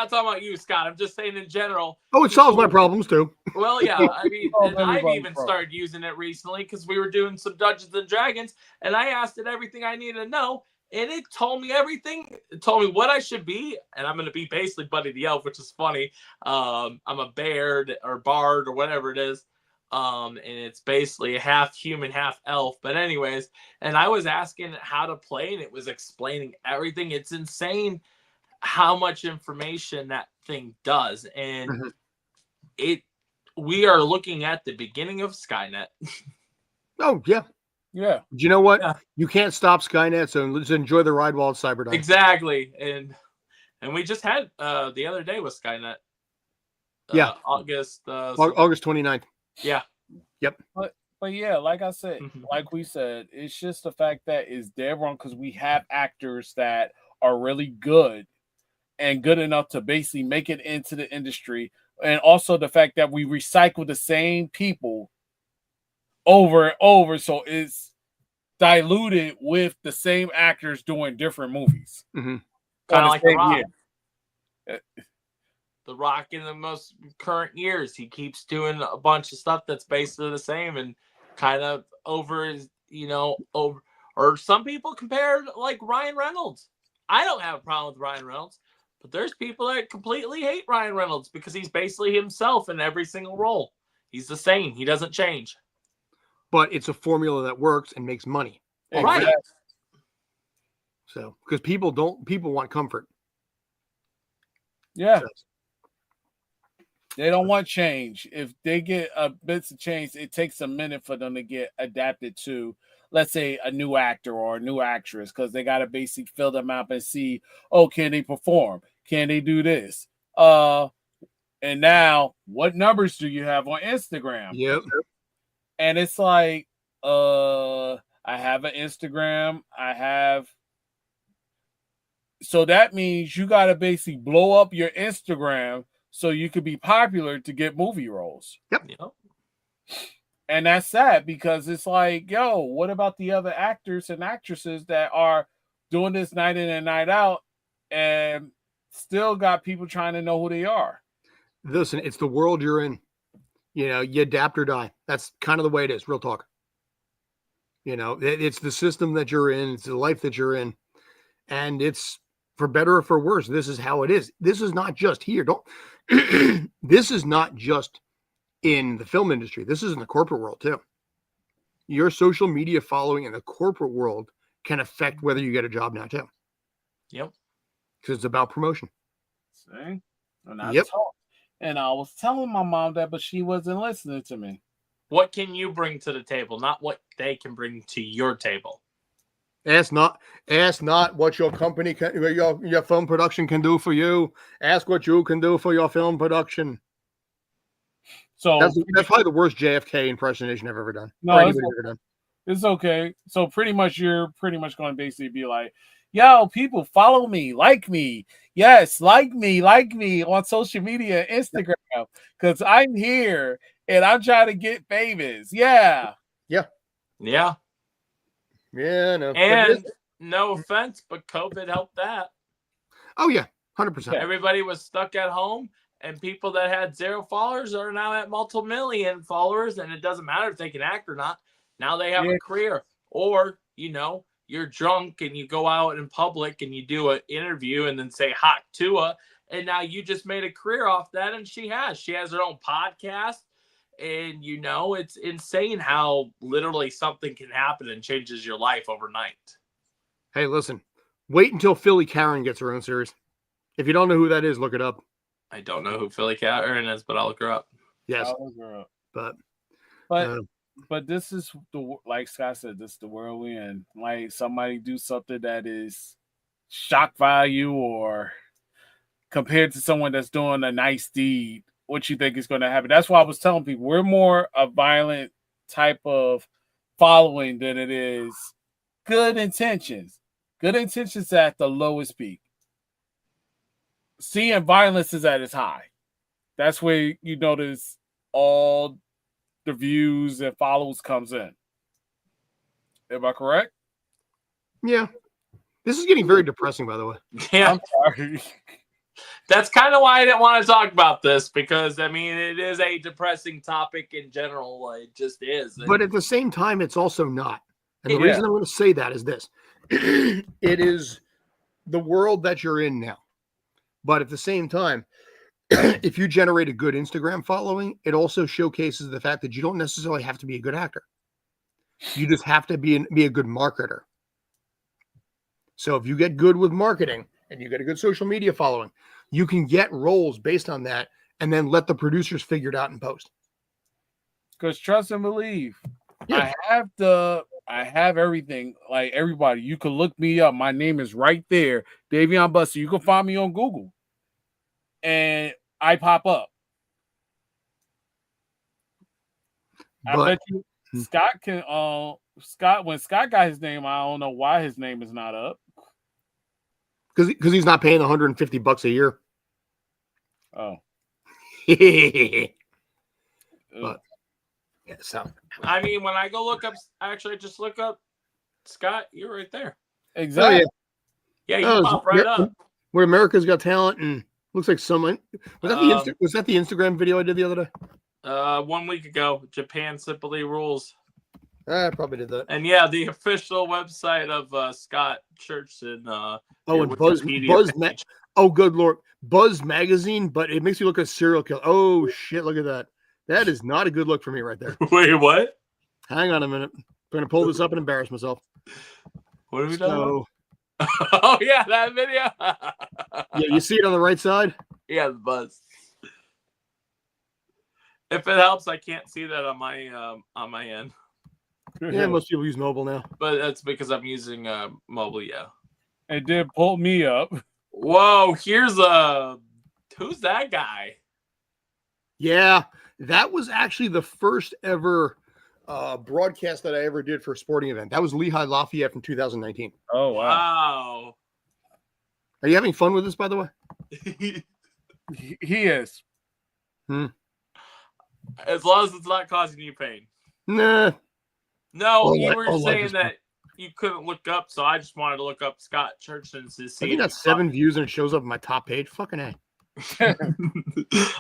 [SPEAKER 2] talking about you, Scott. I'm just saying in general.
[SPEAKER 1] Oh, it solves my problems too.
[SPEAKER 2] Well, yeah. I mean, and I've even started using it recently because we were doing some Dungeons and Dragons, and I asked it everything I needed to know. And it told me everything. It told me what I should be. And I'm going to be basically Buddy the Elf, which is funny. I'm a Baird or Bard or whatever it is. And it's basically a half human, half elf. But anyways, and I was asking it how to play, and it was explaining everything. It's insane how much information that thing does. And we are looking at the beginning of Skynet.
[SPEAKER 1] Oh, yeah.
[SPEAKER 3] Yeah.
[SPEAKER 1] Do you know what? Yeah. You can't stop Skynet, so let's enjoy the ride while it's Cyberdyne.
[SPEAKER 2] Exactly. And we just had the other day with Skynet. August
[SPEAKER 1] 29th.
[SPEAKER 2] Yeah.
[SPEAKER 1] Yep.
[SPEAKER 3] But yeah, like I said, like we said, it's just the fact that it's dead wrong because we have actors that are really good and good enough to basically make it into the industry. And also the fact that we recycle the same people over and over, so it's diluted with the same actors doing different movies.
[SPEAKER 2] Kind of like The Rock. The Rock in the most current years, he keeps doing a bunch of stuff that's basically the same and kind of over, or some people compare like Ryan Reynolds. I don't have a problem with Ryan Reynolds, but there's people that completely hate Ryan Reynolds because he's basically himself in every single role. He's the same. He doesn't change.
[SPEAKER 1] But it's a formula that works and makes money.
[SPEAKER 2] Right.
[SPEAKER 1] So, because people want comfort.
[SPEAKER 3] Yeah. So. They don't want change. If they get a bits of change, it takes a minute for them to get adapted to, let's say, a new actor or a new actress, because they got to basically fill them up and see, can they perform? Can they do this? And now, what numbers do you have on Instagram?
[SPEAKER 1] Yep.
[SPEAKER 3] And it's like, I have an Instagram. So that means you got to basically blow up your Instagram so you could be popular to get movie roles.
[SPEAKER 1] Yep.
[SPEAKER 3] And that's sad because it's like, what about the other actors and actresses that are doing this night in and night out and still got people trying to know who they are?
[SPEAKER 1] Listen, it's the world you're in. You adapt or die. That's kind of the way it is. Real talk. It's the system that you're in. It's the life that you're in. And it's for better or for worse. This is how it is. This is not just here. This is not just in the film industry. This is in the corporate world too. Your social media following in the corporate world can affect whether you get a job now too.
[SPEAKER 2] Yep.
[SPEAKER 1] Because it's about promotion.
[SPEAKER 3] See? Yep. And I was telling my mom that, but she wasn't listening to me.
[SPEAKER 2] What can you bring to the table, not what they can bring to your table?
[SPEAKER 1] Ask not what your company can, your film production can do for you. Ask what you can do for your film production.
[SPEAKER 3] So
[SPEAKER 1] that's probably the worst JFK impersonation I've ever done.
[SPEAKER 3] No, it's okay. So you're pretty much going to basically be like, people follow me, like me. Yes, like me on social media, Instagram, because I'm here and I'm trying to get famous. Yeah.
[SPEAKER 1] Yeah.
[SPEAKER 2] Yeah.
[SPEAKER 1] Yeah, no.
[SPEAKER 2] And no offense, but COVID helped that.
[SPEAKER 1] Oh yeah, 100%.
[SPEAKER 2] Everybody was stuck at home, and people that had 0 followers are now at multi-million followers, and it doesn't matter if they can act or not. Now they have a career. Or, you're drunk and you go out in public and you do an interview and then say hot Tua, and now you just made a career off that, and she has her own podcast. And it's insane how literally something can happen and changes your life overnight.
[SPEAKER 1] Hey, listen, wait until Philly Karen gets her own series. If you don't know who that is, look it up.
[SPEAKER 2] I don't know who Philly Karen is, but I'll look her up.
[SPEAKER 1] Yes,
[SPEAKER 3] I'll look her up.
[SPEAKER 1] But
[SPEAKER 3] this is like Scott said, this is the world we in. Like somebody do something that is shock value or compared to someone that's doing a nice deed, what you think is going to happen. That's why I was telling people we're more a violent type of following than it is good intentions. Good intentions at the lowest peak. Seeing violence is at its high. That's where you notice all the views and follows comes in. Am I correct?
[SPEAKER 1] Yeah. This is getting very depressing, by the way.
[SPEAKER 2] Yeah.
[SPEAKER 3] I'm sorry.
[SPEAKER 2] That's kind of why I didn't want to talk about this, because it is a depressing topic in general. It just is.
[SPEAKER 1] But at the same time, it's also not. And the reason I'm going to say that is this. It is the world that you're in now. But at the same time, if you generate a good Instagram following, it also showcases the fact that you don't necessarily have to be a good actor. You just have to be a good marketer. So if you get good with marketing and you get a good social media following, you can get roles based on that and then let the producers figure it out in post.
[SPEAKER 3] Because trust and believe.
[SPEAKER 1] Yeah.
[SPEAKER 3] I have everything. Like everybody, you can look me up. My name is right there. Davion Buster. You can find me on Google. And I pop up. I bet you Scott can when Scott got his name, I don't know why his name is not up.
[SPEAKER 1] Because he's not paying $150 a year.
[SPEAKER 3] Oh.
[SPEAKER 1] But yeah, so
[SPEAKER 2] when I go look up, actually just look up Scott, you're right there.
[SPEAKER 3] Exactly.
[SPEAKER 1] Oh,
[SPEAKER 2] yeah, you pop right up.
[SPEAKER 1] Where America's Got Talent, and looks like someone was that the Instagram video I did the other day?
[SPEAKER 2] 1 week ago, Japan Simply Rules.
[SPEAKER 1] I probably did that.
[SPEAKER 2] And yeah, the official website of Scott Churchson.
[SPEAKER 1] And Buzz. Oh, good Lord, Buzz Magazine, but it makes you look like a serial killer. Oh shit, look at that. That is not a good look for me right there.
[SPEAKER 2] Wait, what?
[SPEAKER 1] Hang on a minute. I'm going to pull this up and embarrass myself.
[SPEAKER 2] What have we done? Oh yeah, that video.
[SPEAKER 1] Yeah, you see it on the right side?
[SPEAKER 2] Yeah, the Buzz. If it helps, I can't see that on my end.
[SPEAKER 1] Yeah, most people use mobile now.
[SPEAKER 2] But that's because I'm using mobile, yeah.
[SPEAKER 3] It did pull me up.
[SPEAKER 2] Whoa, here's who's that guy?
[SPEAKER 1] Yeah, that was actually the first ever broadcast that I ever did for a sporting event. That was Lehigh Lafayette from 2019.
[SPEAKER 3] Oh, wow.
[SPEAKER 1] Are you having fun with this, by the way?
[SPEAKER 3] He is.
[SPEAKER 2] As long as it's not causing you pain.
[SPEAKER 1] Nah.
[SPEAKER 2] No, you were saying that you couldn't look up, so I just wanted to look up Scott Churchson to see.
[SPEAKER 1] I think that's 7 views and it shows up on my top page. Fucking A.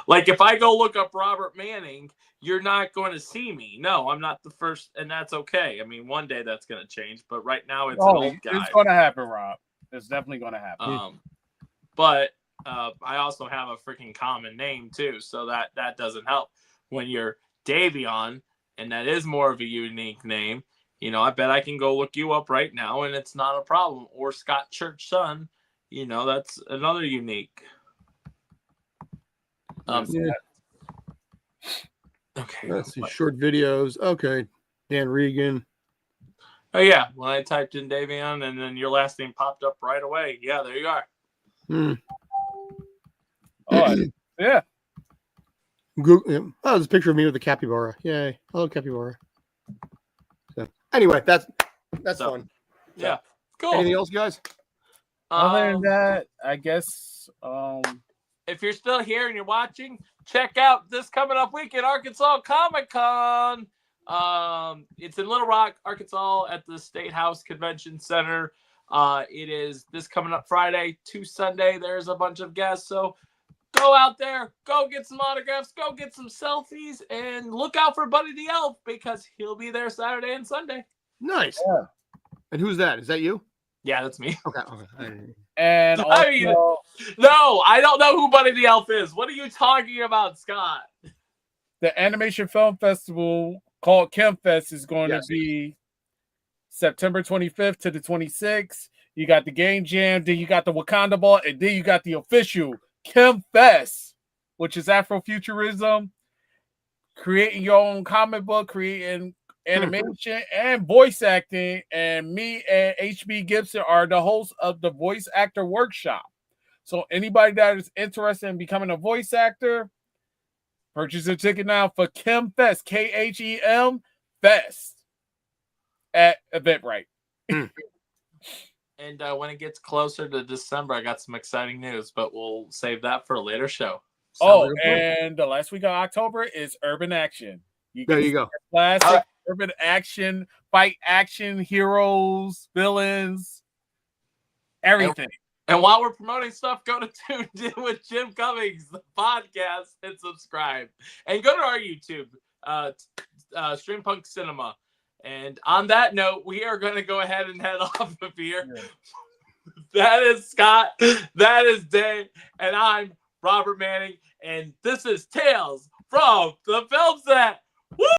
[SPEAKER 2] Like if I go look up Robert Manning, you're not going to see me. No, I'm not the first, and that's okay. One day that's going to change, but right now it's an old guy.
[SPEAKER 3] It's going to happen, Rob. It's definitely going to happen.
[SPEAKER 2] But I also have a freaking common name too, so that doesn't help. When you're Davion, and that is more of a unique name, I bet I can go look you up right now, and it's not a problem. Or Scott Churchson, that's another unique.
[SPEAKER 1] Okay.
[SPEAKER 2] Let's
[SPEAKER 1] see. Short videos. Okay. Dan Regan.
[SPEAKER 2] Oh yeah. When I typed in Davion and then your last name popped up right away. Yeah, there you are.
[SPEAKER 3] Oh, yeah.
[SPEAKER 1] Google, oh, there's a picture of me with a capybara. Yay. Hello, capybara. So anyway, that's fun.
[SPEAKER 2] Yeah. Cool.
[SPEAKER 1] Anything else, guys?
[SPEAKER 3] Other than that, I guess
[SPEAKER 2] if you're still here and you're watching, check out this coming up week at Arkansas Comic Con. It's in Little Rock, Arkansas, at the State House Convention Center. It is this coming up Friday to Sunday. There's a bunch of guests, so go out there, go get some autographs, go get some selfies, and look out for Buddy the Elf because he'll be there Saturday and Sunday.
[SPEAKER 1] Nice.
[SPEAKER 3] Yeah.
[SPEAKER 1] And who's that? Is that you?
[SPEAKER 2] Yeah, that's me.
[SPEAKER 1] Okay.
[SPEAKER 3] And also,
[SPEAKER 2] I mean, no, I don't know who Buddy the Elf is. What are you talking about, Scott?
[SPEAKER 3] the Animation Film Festival called ChemFest is going to be September 25th to the 26th. You got the Game Jam, then you got the Wakanda Ball, and then you got the official ChemFest, which is Afrofuturism, creating your own comic book, creating animation and voice acting. And me and HB Gibson are the hosts of the Voice Actor Workshop. So anybody that is interested in becoming a voice actor, purchase a ticket now for ChemFest, KHEM Fest at Eventbrite.
[SPEAKER 2] And when it gets closer to December, I got some exciting news, but we'll save that for a later show.
[SPEAKER 3] And the last week of October is Urban Action.
[SPEAKER 1] There you go.
[SPEAKER 3] Classic urban action, fight action, heroes, villains, everything.
[SPEAKER 2] And while we're promoting stuff, go to Tuned In with Jim Cummings, the podcast, and subscribe. And go to our YouTube, Stream Punk Cinema. And on that note, we are going to go ahead and head off of here. Yeah. That is Scott. That is Dave. And I'm Robert Manning. And this is Tales from the Film Set.